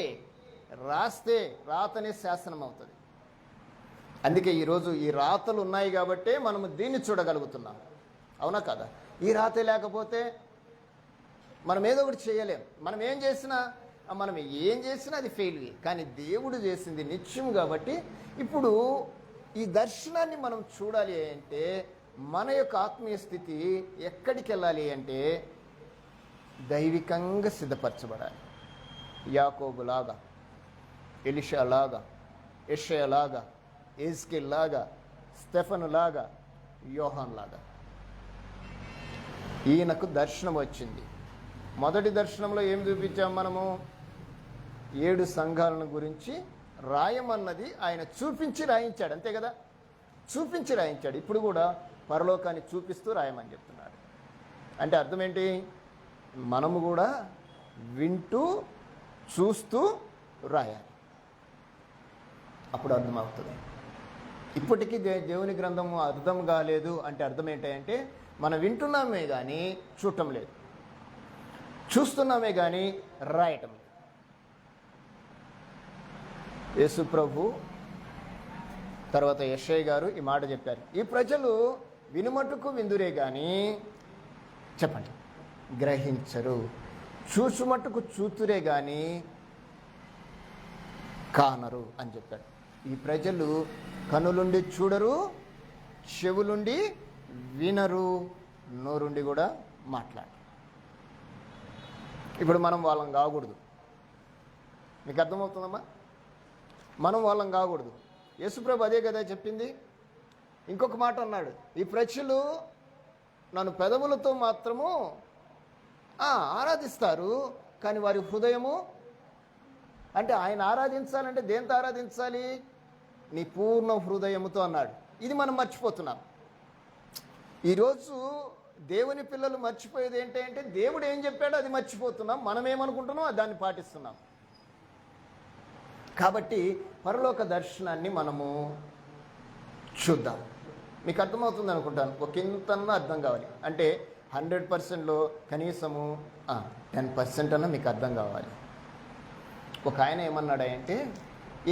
రాస్తే రాతనే శాసనం అవుతుంది. అందుకే ఈరోజు ఈ రాతలు ఉన్నాయి కాబట్టే మనము దీన్ని చూడగలుగుతున్నాం. అవునా కదా? ఈ రాతే లేకపోతే మనం ఏదో ఒకటి చేయలేం. మనం ఏం చేసినా అది ఫెయిల్వి. కానీ దేవుడు చేసింది నిత్యం కాబట్టి ఇప్పుడు ఈ దర్శనాన్ని మనం చూడాలి అంటే మన యొక్క ఆత్మీయ స్థితి ఎక్కడికి వెళ్ళాలి అంటే దైవికంగా సిద్ధపరచబడాలి. యాకోబులాగా, ఎలీషాలాగా, యెషయాలాగా, ఎజ్కేల్లాగా, స్టెఫనులాగా, యోహాన్లాగా. ఈయనకు దర్శనం వచ్చింది. మొదటి దర్శనంలో ఏం చూపించాం మనము? 7 సంఘాలను గురించి రాయమన్నది ఆయన చూపించి రాయించాడు. అంతే కదా? చూపించి రాయించాడు. ఇప్పుడు కూడా పరలోకాన్ని చూపిస్తూ రాయమని చెప్తున్నాడు. అంటే అర్థం ఏంటి? మనము కూడా వింటూ చూస్తూ రాయాలి. అప్పుడు అర్థమవుతుంది. ఇప్పటికీ దేవుని గ్రంథము అర్థం కాలేదు అంటే అర్థం ఏంటంటే మనం వింటున్నామే కానీ చూడటం లేదు, చూస్తున్నామే కానీ రాయటం లేదు. యేసు ప్రభు తర్వాత యెషయా గారు ఈ మాట చెప్పారు, ఈ ప్రజలు వినుమట్టుకు విందురే కానీ చెప్పండి గ్రహించరు, చూసుమట్టుకు చూతురే కానీ కానరు అని చెప్పాడు. ఈ ప్రజలు కనులుండి చూడరు, చెవులుండి వినరు, నోరుండి కూడా మాట్లాడరు. ఇప్పుడు మనం వాళ్ళం కాకూడదు. మీకు అర్థమవుతుందమ్మా? మనం వాళ్ళం కాకూడదు. యేసుప్రభు అదే కదా చెప్పింది. ఇంకొక మాట అన్నాడు, ఈ ప్రజలు నన్ను పెదవులతో మాత్రము ఆరాధిస్తారు కానీ వారి హృదయము, అంటే ఆయన ఆరాధించాలంటే దేంతో ఆరాధించాలి? నీ పూర్ణ హృదయముతో అన్నాడు. ఇది మనం మర్చిపోతున్నాం. ఈరోజు దేవుని పిల్లలు మర్చిపోయేది ఏంటంటే దేవుడు ఏం చెప్పాడో అది మర్చిపోతున్నాం. మనం ఏమనుకుంటున్నాం దాన్ని పాటిస్తున్నాం. కాబట్టి పరలోక దర్శనాన్ని మనము చూద్దాం. మీకు అర్థమవుతుంది అనుకుంటాను. ఒక ఇంతన్నా అర్థం కావాలి అంటే 100%లో కనీసము 10% అన్నా మీకు అర్థం కావాలి. ఒక ఆయన ఏమన్నాడంటే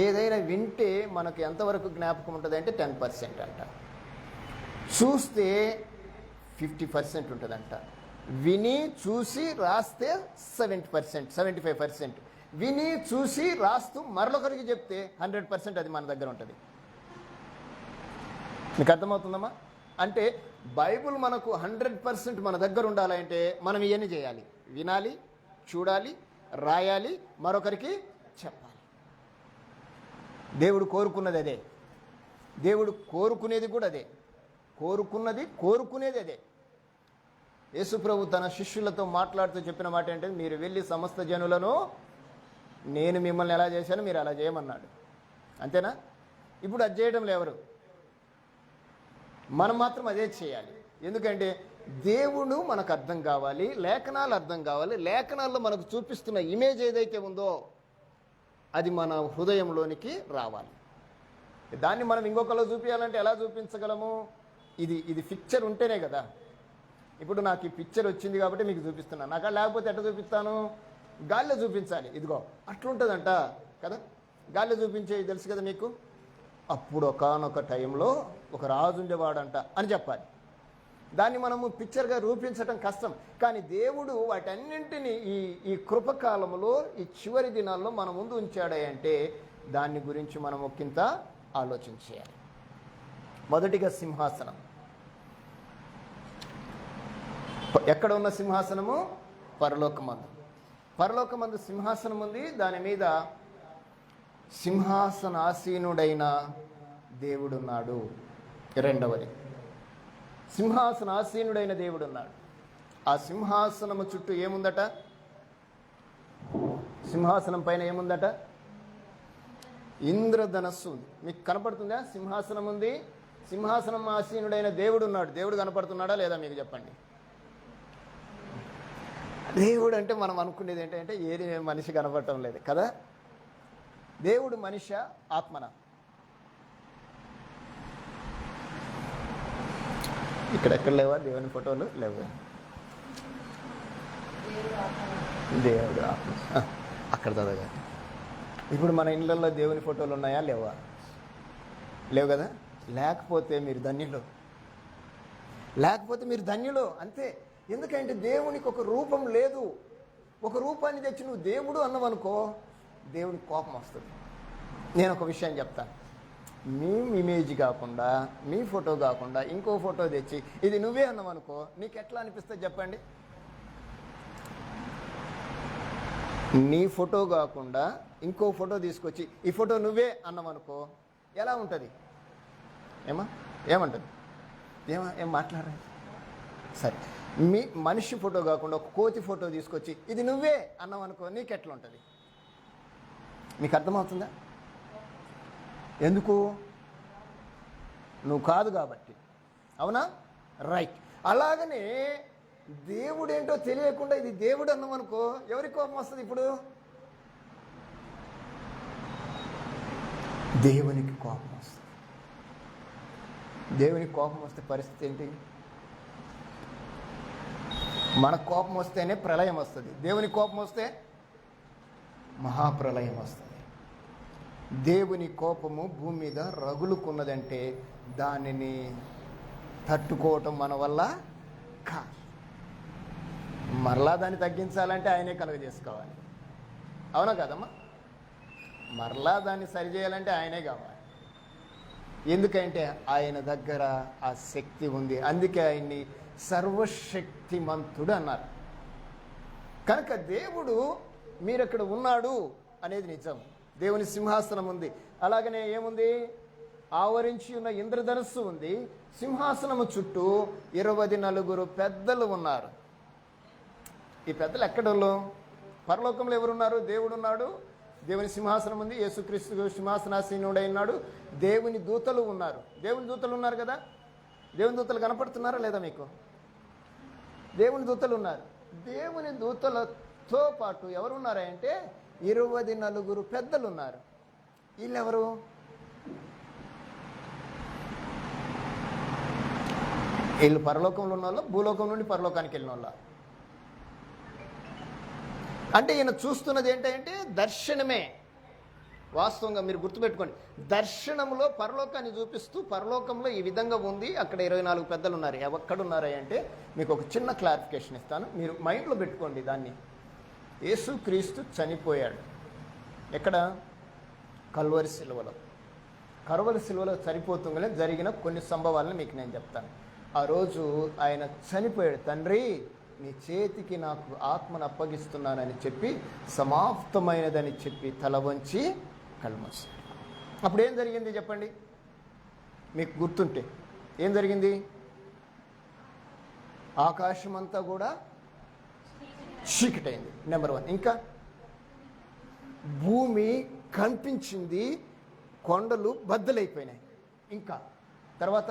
ఏదైనా వింటే మనకు ఎంతవరకు జ్ఞాపకం ఉంటుంది అంటే 10% అంట, చూస్తే 50% ఉంటుందంట, విని చూసి రాస్తే 70%, 75%, విని చూసి రాస్తూ మరొకరికి చెప్తే 100% అది మన దగ్గర ఉంటుంది. మీకు అర్థమవుతుందమ్మా? అంటే బైబుల్ మనకు 100% మన దగ్గర ఉండాలంటే మనం ఇవన్నీ చేయాలి. వినాలి, చూడాలి, రాయాలి, మరొకరికి చెప్పాలి. దేవుడు కోరుకున్నది అదే, దేవుడు కోరుకునేది కూడా అదే, కోరుకునేది అదే. యేసుప్రభు తన శిష్యులతో మాట్లాడుతూ చెప్పిన మాట ఏంటంటే మీరు వెళ్ళి సమస్త జనులను నేను మిమ్మల్ని ఎలా చేశానో మీరు అలా చేయమన్నాడు. అంతేనా? ఇప్పుడు అది చేయడం ఎవరు? మనం మాత్రం అదే చేయాలి. ఎందుకంటే దేవుడు మనకు అర్థం కావాలి, లేఖనాలు అర్థం కావాలి. లేఖనాల్లో మనకు చూపిస్తున్న ఇమేజ్ ఏదైతే ఉందో అది మన హృదయంలోనికి రావాలి. దాన్ని మనం ఇంకొకలో చూపించాలంటే ఎలా చూపించగలము? ఇది పిక్చర్ ఉంటేనే కదా. ఇప్పుడు నాకు ఈ పిక్చర్ వచ్చింది కాబట్టి మీకు చూపిస్తున్నాను. నాకు లేకపోతే ఎట్లా చూపిస్తాను? గాల్లో చూపించాలి. ఇదిగో అట్లుంటుందంట కదా, గాల్లో చూపించేది తెలుసు కదా మీకు. అప్పుడు ఒకానొక టైంలో ఒక రాజు ఉండేవాడంట అని చెప్పాలి. దాన్ని మనము పిక్చర్గా రూపించటం కష్టం. కానీ దేవుడు వాటన్నింటినీ ఈ కృపకాలంలో ఈ చివరి దినాల్లో మన ముందు ఉంచాడంటే దాని గురించి మనం ఒకంత ఆలోచించేయాలి. మొదటిగా సింహాసనం. ఎక్కడ ఉన్న సింహాసనము? పరలోకమందు. పరలోకమందు సింహాసనం ఉంది. దాని మీద సింహాసనాసీనుడైన దేవుడున్నాడు. రెండవది సింహాసనాసీనుడైన దేవుడున్నాడు. ఆ సింహాసనము చుట్టూ ఏముందట? సింహాసనం పైన ఏముందట? ఇంద్రధనస్సు ఉంది. మీకు కనపడుతుందా? సింహాసనం ఉంది, సింహాసనం ఆసీనుడైన దేవుడు ఉన్నాడు. దేవుడు కనపడుతున్నాడా లేదా మీకు చెప్పండి. దేవుడు అంటే మనం అనుకునేది ఏంటంటే ఏది మనిషి కనపడటం లేదు కదా. దేవుడు మనిషి ఆత్మన? ఇక్కడెక్కడ లేవా దేవుని ఫోటోలు? లేవు. దేవుడు ఆత్మ. అక్కడ చదవగా. ఇప్పుడు మన ఇళ్ళల్లో దేవుని ఫోటోలు ఉన్నాయా? లేవా? లేవు కదా. లేకపోతే మీరు ధన్యులు. లేకపోతే మీరు ధన్యులు అంతే. ఎందుకంటే దేవునికి ఒక రూపం లేదు. ఒక రూపాన్ని తెచ్చి నువ్వు దేవుడు అన్నవనుకో, దేవునికి కోపం వస్తుంది. నేను ఒక విషయం చెప్తాను. మీ ఇమేజ్ కాకుండా, మీ ఫోటో కాకుండా ఇంకో ఫోటో తెచ్చి ఇది నువ్వే అన్నవనుకో, నీకు ఎట్లా అనిపిస్తుంది చెప్పండి? నీ ఫోటో కాకుండా ఇంకో ఫోటో తీసుకొచ్చి ఈ ఫోటో నువ్వే అన్నవనుకో ఎలా ఉంటుంది? ఏమంటుంది? ఏం మాట్లాడాలి? సరే, మీ మనిషి ఫోటో కాకుండా ఒక కోతి ఫోటో తీసుకొచ్చి ఇది నువ్వే అన్నావనుకో, నీకు ఎట్లా ఉంటుంది? నీకు అర్థమవుతుందా? ఎందుకు? నువ్వు కాదు కాబట్టి. అవునా? రైట్. అలాగనే దేవుడేంటో తెలియకుండా ఇది దేవుడు అన్నామనుకో, ఎవరికి కోపం వస్తుంది? ఇప్పుడు దేవునికి కోపం వస్తుంది. దేవునికి కోపం వస్తే పరిస్థితి ఏంటి? మన కోపం వస్తేనే ప్రళయం వస్తుంది. దేవుని కోపం వస్తే మహాప్రళయం వస్తుంది. దేవుని కోపము భూమి మీద రగులుకున్నదంటే దానిని తట్టుకోవటం మన వల్ల కాదు. మరలా దాన్ని తగ్గించాలంటే ఆయనే కలుగజేసుకోవాలి. అవునా కదమ్మా? మరలా దాన్ని సరిచేయాలంటే ఆయనే కావాలి. ఎందుకంటే ఆయన దగ్గర ఆ శక్తి ఉంది. అందుకే ఆయన్ని సర్వశక్తిమంతుడు అన్నారు. కనుక దేవుడు మీరక్కడ ఉన్నాడు అనేది నిజం. దేవుని సింహాసనం ఉంది. అలాగనే ఏముంది? ఆవరించి ఉన్న ఇంద్రధనుస్సు ఉంది. సింహాసనము చుట్టూ 24 పెద్దలు ఉన్నారు. ఈ పెద్దలు ఎక్కడలో? పరలోకంలో ఎవరున్నారు? దేవుడు ఉన్నాడు. దేవుని సింహాసనం ఉంది. యేసుక్రీస్తు సింహాసనాసీనుడై ఉన్నాడు. దేవుని దూతలు ఉన్నారు. దేవుని దూతలు ఉన్నారు కదా. దేవుని దూతలు కనపడుతున్నారా లేదా మీకు? దేవుని దూతలు ఉన్నారు. దేవుని దూతలతో పాటు ఎవరున్నారంటే 24 పెద్దలు ఉన్నారు. వీళ్ళెవరు? వీళ్ళు పరలోకంలో ఉన్న వాళ్ళు, భూలోకం నుండి పరలోకానికి వెళ్ళిన వాళ్ళ. అంటే ఈయన చూస్తున్నది ఏంటంటే దర్శనమే. వాస్తవంగా మీరు గుర్తుపెట్టుకోండి, దర్శనంలో పరలోకాన్ని చూపిస్తూ పరలోకంలో ఈ విధంగా ఉంది, అక్కడ 24 పెద్దలు ఉన్నారు. ఎక్కడున్నారా అంటే మీకు ఒక చిన్న క్లారిఫికేషన్ ఇస్తాను, మీరు మైండ్లో పెట్టుకోండి దాన్ని. యేసుక్రీస్తు చనిపోయాడు. ఎక్కడ? కల్వరి సిలువలో. కల్వరి సిలువలో చనిపోతుండగానే జరిగిన కొన్ని సంభవాలను మీకు నేను చెప్తాను. ఆ రోజు ఆయన చనిపోయాడు. తండ్రి, నీ చేతికి నాకు ఆత్మను అప్పగిస్తున్నానని చెప్పి సమాప్తమైనదని చెప్పి తల వంచి కళ్ళు మూసాడు. అప్పుడు ఏం జరిగింది చెప్పండి? మీకు గుర్తుంటే ఏం జరిగింది? ఆకాశం అంతా కూడా చీకటైంది. నెంబర్ 1. ఇంకా భూమి కంపించింది, కొండలు బద్దలైపోయినాయి. ఇంకా తర్వాత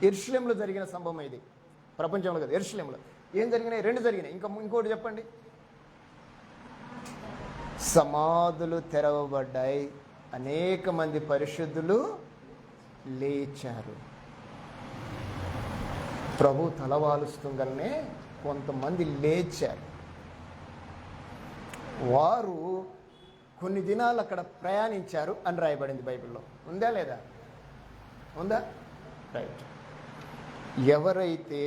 యెరూషలేములో జరిగిన సంభవం ఇది. ప్రపంచంలో కదా, యెరూషలేములో ఏం జరిగినాయి? 2 జరిగినాయి. ఇంకోటి చెప్పండి. సమాధులు తెరవబడ్డాయి, అనేక మంది పరిశుద్ధులు లేచారు. ప్రభు తలవాలుస్తుండగానే కొంతమంది లేచారు. వారు కొన్ని దినాలు అక్కడ ప్రయాణించారు అని రాయబడింది బైబిల్లో. ఉందా లేదా? ఉందా? రైట్. ఎవరైతే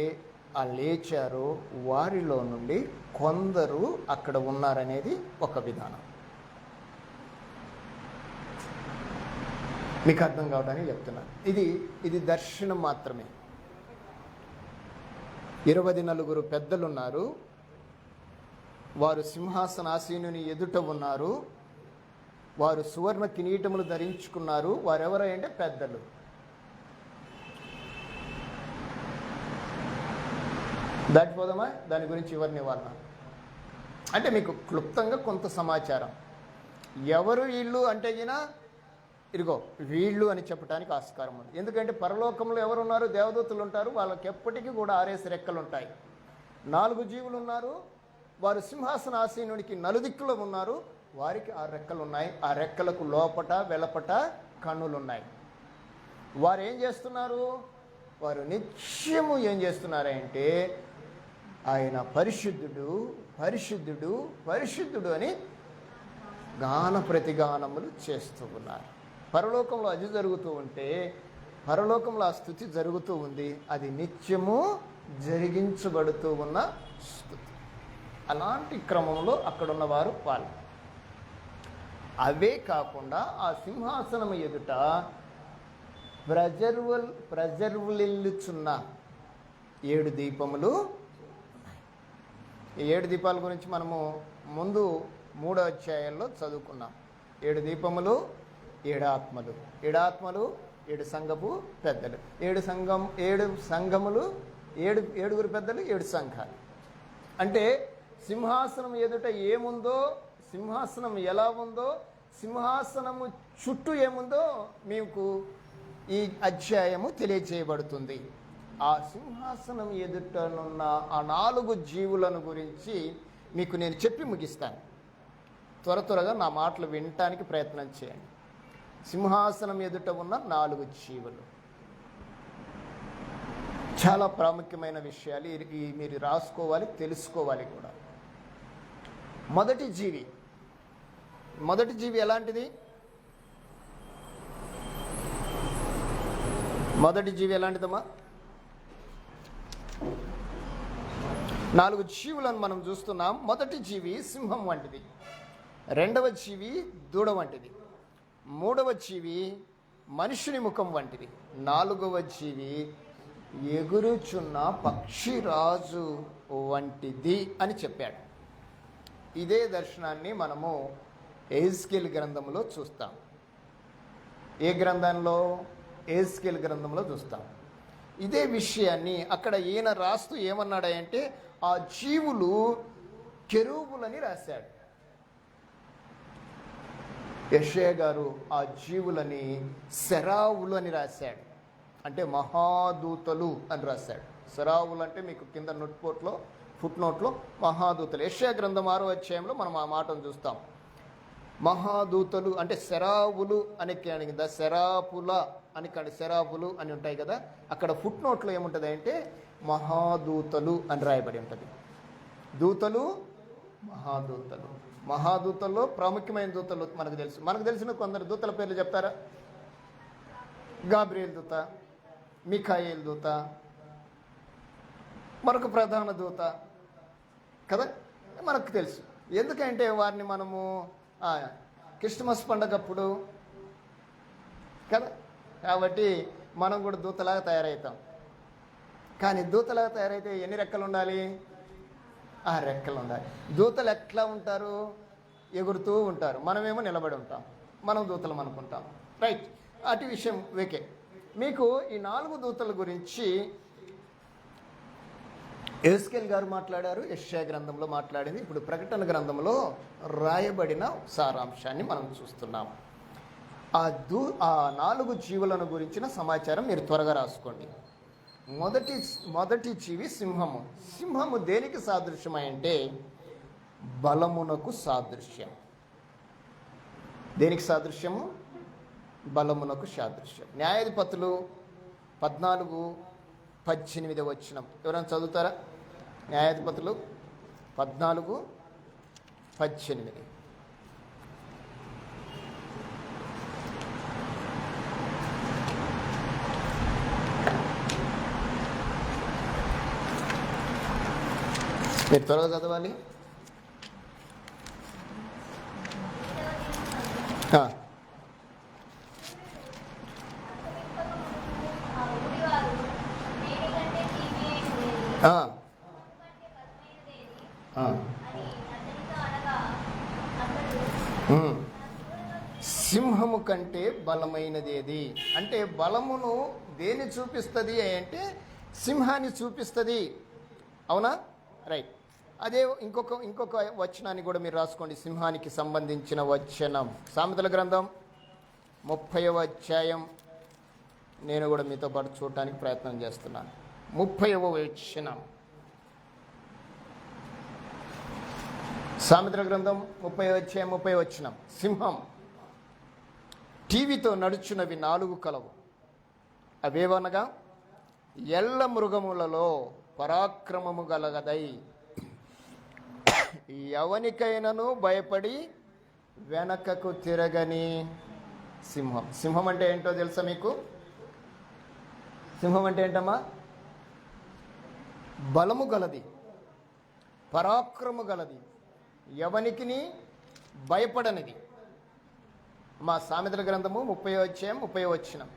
ఆ లేచారో వారిలో నుండి కొందరు అక్కడ ఉన్నారనేది ఒక విధానం. మీకు అర్థం కావడానికి చెప్తున్నాను. ఇది దర్శనం మాత్రమే. 24 పెద్దలున్నారు. వారు సింహాసనాసీనుని ఎదుట ఉన్నారు. వారు సువర్ణ కిరీటములు ధరించుకున్నారు. వారెవరంటే పెద్దలు. దాటిపోదామా? దాని గురించి ఎవరిని వాళ్ళ అంటే మీకు క్లుప్తంగా కొంత సమాచారం. ఎవరు వీళ్ళు అంటే ఇదిగో వీళ్ళు అని చెప్పడానికి ఆస్కారం ఉంది. ఎందుకంటే పరలోకంలో ఎవరు ఉన్నారు? దేవదూతలు ఉంటారు. వాళ్ళకి ఎప్పటికీ కూడా 6 రెక్కలు ఉంటాయి. 4 జీవులు ఉన్నారు. వారు సింహాసనాసీనుడికి నలుదిక్కులో ఉన్నారు. వారికి 6 రెక్కలు ఉన్నాయి. ఆ రెక్కలకు లోపట వెలపట కన్నులున్నాయి. వారు ఏం చేస్తున్నారు? వారు నిత్యము ఏం చేస్తున్నారంటే ఆయన పరిశుద్ధుడు పరిశుద్ధుడు పరిశుద్ధుడు అని గాన ప్రతిగానములు చేస్తూ ఉన్నారు. పరలోకంలో అది జరుగుతూ ఉంటే పరలోకంలో ఆ స్తుతి జరుగుతూ ఉంది. అది నిత్యము జరిగించబడుతూ ఉన్న స్తుతి. అలాంటి క్రమంలో అక్కడున్న వారు వాళ్ళు. అవే కాకుండా ఆ సింహాసనం ఎదుట ప్రజర్వులిల్లుచున్న 7 దీపములు. ఈ 7 దీపాల గురించి మనము ముందు 3వ అధ్యాయంలో చదువుకున్నాం. 7 దీపములు 7 ఆత్మలు, 7 ఆత్మలు 7 సంఘపు పెద్దలు, 7 సంఘములు 7 పెద్దలు 7 సంఘాలు. అంటే సింహాసనం ఎదుట ఏముందో, సింహాసనం ఎలా ఉందో, సింహాసనము చుట్టూ ఏముందో మీకు ఈ అధ్యాయము తెలియజేయబడుతుంది. ఆ సింహాసనం ఎదుటనున్న ఆ 4 జీవులను గురించి మీకు నేను చెప్పి ముగిస్తాను. త్వరగా నా మాటలు వినటానికి ప్రయత్నం చేయండి. సింహాసనం ఎదుట ఉన్న 4 జీవులు చాలా ప్రాముఖ్యమైన విషయాలు. మీరు రాసుకోవాలి, తెలుసుకోవాలి కూడా. మొదటి జీవి ఎలాంటిది? మొదటి జీవి ఎలాంటిదమ్మా? 4 జీవులను మనం చూస్తున్నాం. మొదటి జీవి సింహం వంటిది, 2వ జీవి దూడ వంటిది, 3వ జీవి మనుషుని ముఖం వంటిది, 4వ జీవి ఎగురుచున్న పక్షిరాజు వంటిది అని చెప్పాడు. ఇదే దర్శనాన్ని మనము ఎహెజ్కేలు గ్రంథంలో చూస్తాం. ఏ గ్రంథంలో? ఎహెజ్కేలు గ్రంథంలో చూస్తాం. ఇదే విషయాన్ని అక్కడ ఈయన రాస్తూ ఏమన్నాడంటే ఆ జీవులు కెరూబులని రాశాడు. యెషయా గారు ఆ జీవులని సెరావులు అని రాశాడు. అంటే మహాదూతలు అని రాశాడు. సెరావులు అంటే మీకు కింద ఫుట్ నోట్లో మహాదూతలు. యెషయా గ్రంథం 6వ అధ్యాయంలో మనం ఆ మాటను చూస్తాం. మహాదూతలు అంటే సెరావులు అని కింద సెరాపుల అని సెరాపులు అని ఉంటాయి కదా. అక్కడ ఫుట్ నోట్లో ఏముంటుంది అంటే మహాదూతలు అని రాయబడి ఉంటుంది. దూతలు, మహాదూతలు. మహాదూతల్లో ప్రాముఖ్యమైన దూతలు మనకు తెలిసిన కొందరు దూతల పేర్లు చెప్తారా? గాబ్రియల్ దూత, మిఖాయేల్ దూత, మరొక ప్రధాన దూత కదా, మనకు తెలుసు. ఎందుకంటే వారిని మనము క్రిస్మస్ పండగప్పుడు కదా, కాబట్టి మనం కూడా దూతలాగా తయారవుతాం. కానీ దూతలాగా తయారైతే ఎన్ని రెక్కలు ఉండాలి? 6 రెక్కలు ఉండాలి. దూతలు ఎట్లా ఉంటారు? ఎగురుతూ ఉంటారు. మనమేమో నిలబడి ఉంటాం. మనం దూతలం అనుకుంటాం. రైట్, అటు విషయం వేకే. మీకు ఈ 4 దూతల గురించి ఎహెజ్కేలు గారు మాట్లాడారు, యెషయా గ్రంథంలో మాట్లాడింది. ఇప్పుడు ప్రకటన గ్రంథంలో రాయబడిన సారాంశాన్ని మనం చూస్తున్నాం. ఆ 4 జీవులను గురించిన సమాచారం మీరు త్వరగా రాసుకోండి. మొదటి జీవి సింహము. సింహము దేనికి సాదృశ్యమై అంటే బలమునకు సాదృశ్యం. దేనికి సాదృశ్యము? బలమునకు సాదృశ్యం. న్యాయాధిపతులు 14:18 వచనం ఎవరైనా చదువుతారా? న్యాయాధిపతులు 14:18. మీరు త్వరగా చదవాలి. సింహము కంటే బలమైనది ఏది అంటే బలమును దేని చూపిస్తుంది అంటే సింహాన్ని చూపిస్తుంది. అవునా? రైట్. అదే ఇంకొక వచనాన్ని కూడా మీరు రాసుకోండి. సింహానికి సంబంధించిన వచనం సామెతల గ్రంథం 30వ అధ్యాయం. నేను కూడా మీతో పాటు చూడటానికి ప్రయత్నం చేస్తున్నాను. 30వ వచనం సామెతల గ్రంథం 30వ అధ్యాయం 30వ వచనం. సింహం టీవీతో నడుచున్నవి 4 కలవు. అవేవనగా ఎల్ల మృగములలో పరాక్రమము గలగదై ఎవనికైనను భయపడి వెనకకు తిరగని సింహం. సింహం అంటే ఏంటో తెలుసా మీకు? సింహం అంటే ఏంటమ్మా? బలము గలది, పరాక్రము గలది, ఎవనికిని భయపడనిది. మా సామెతల గ్రంథము 30వ అధ్యాయం 30వ వచనం,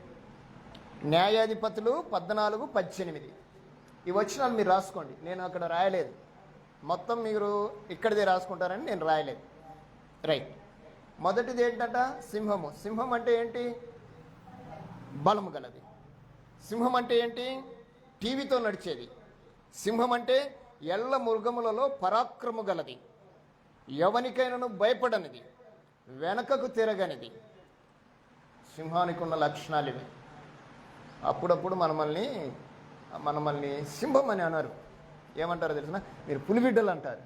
న్యాయాధిపతులు 14:18. ఈ వచనాలు మీరు రాసుకోండి, నేను అక్కడ రాయలేదు, మొత్తం మీరు ఇక్కడిదే రాసుకుంటారని నేను రాయలేదు. రైట్. మొదటిది ఏంటంట? సింహము. సింహం అంటే ఏంటి? బలము గలది. సింహం అంటే ఏంటి? టీవీతో నడిచేది. సింహం అంటే ఎల్ల మృగములలో పరాక్రము గలది, ఎవనికైనాను భయపడనిది, వెనకకు తిరగనిది. సింహానికి ఉన్న లక్షణాలు ఇవి. అప్పుడప్పుడు మనమల్ని సింహం అని అన్నారు. ఏమంటారో తెలిసిన? మీరు పులిబిడ్డలు అంటారు.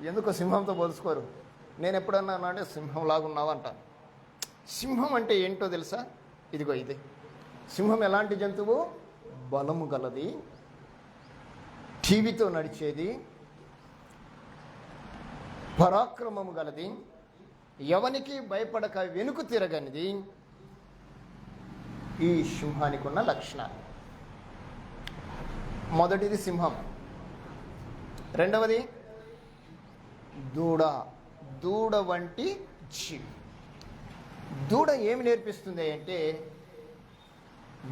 ఎందుకో సింహంతో పోల్చుకోరు. నేను ఎప్పుడన్నా అంటే సింహం లాగున్నావు అంటాను. సింహం అంటే ఏంటో తెలుసా? ఇదిగో ఇది. సింహం ఎలాంటి జంతువు? బలము గలది, టీవీతో నడిచేది, పరాక్రమము గలది, ఎవనికి భయపడక వెనుక తిరగనిది. ఈ సింహానికి ఉన్న లక్షణాలు. మొదటిది సింహం. రెండవది దూడ. దూడ వంటి జీవి. దూడ ఏమి నేర్పిస్తుంది అంటే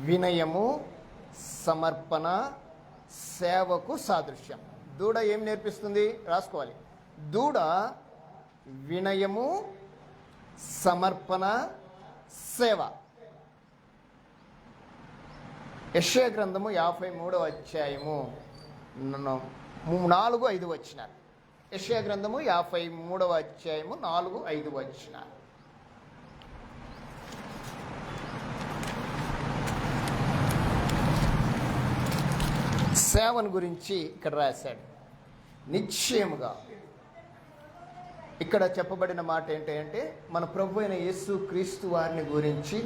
వినయము, సమర్పణ, సేవకు సాదృశ్యం. దూడ ఏం నేర్పిస్తుంది? రాసుకోవాలి. దూడ వినయము, సమర్పణ, సేవ. యెషయా గ్రంథము 53వ అధ్యాయము 4-5 వచనాలు. యెషయా గ్రంథము 53వ అధ్యాయము 4-5 వచనాలు. సేవను గురించి ఇక్కడ రాశాడు. నిశ్చయముగా ఇక్కడ చెప్పబడిన మాట ఏంటంటే మన ప్రభు అయిన యేసు క్రీస్తు వారిని గురించి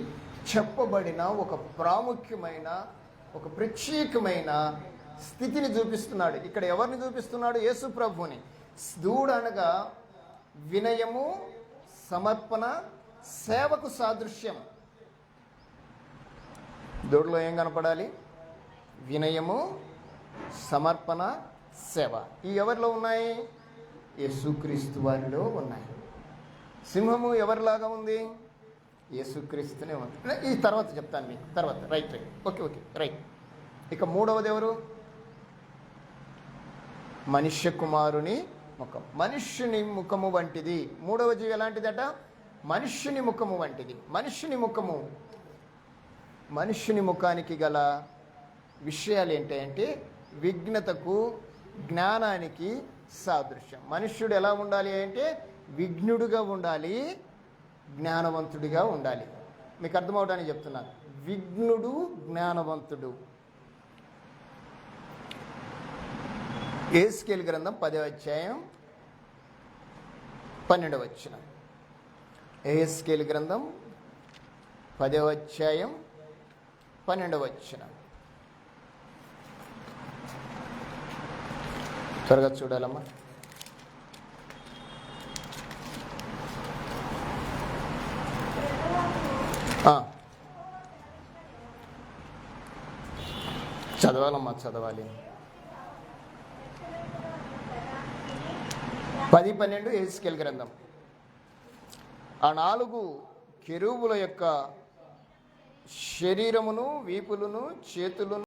చెప్పబడిన ఒక ప్రాముఖ్యమైన, ఒక ప్రత్యేకమైన స్థితిని చూపిస్తున్నాడు. ఇక్కడ ఎవరిని చూపిస్తున్నాడు? యేసు ప్రభుని. దూడ అనగా వినయము, సమర్పణ, సేవకు సాదృశ్యం. దూడలో ఏం కనపడాలి? వినయము, సమర్పణ, సేవ. ఈ ఎవరిలో ఉన్నాయి? యేసుక్రీస్తు వారిలో ఉన్నాయి. సింహము ఎవరిలాగా ఉంది? యేసుక్రీస్తునే ఉంది. ఈ తర్వాత చెప్తాను మీకు తర్వాత. రైట్. Okay right. ఇక మూడవది ఎవరు? మనుష్య కుమారుని ముఖం. మనుష్యుని ముఖము వంటిది. మూడవ జీవి ఎలాంటిదట? మనుష్యుని ముఖము వంటిది. మనుష్యుని ముఖానికి గల విషయాలు ఏంటంటే విఘ్నతకు, జ్ఞానానికి సాదృశ్యం. మనుష్యుడు ఎలా ఉండాలి అంటే విఘ్నుడుగా ఉండాలి, జ్ఞానవంతుడిగా ఉండాలి. మీకు అర్థమవడానికి చెప్తున్నాను. విఘ్నుడు, జ్ఞానవంతుడు. యెహెజ్కేలు గ్రంథం 10వ అధ్యాయం 12వ వచనం. యెహెజ్కేలు గ్రంథం 10వ అధ్యాయం 12వ వచనం. త్వరగా చూడాలమ్మా. చదవాలి. 10-12 యెహెజ్కేలు గ్రంథం. ఆ 4 కెరూబుల యొక్క శరీరమును, వీపులను, చేతులను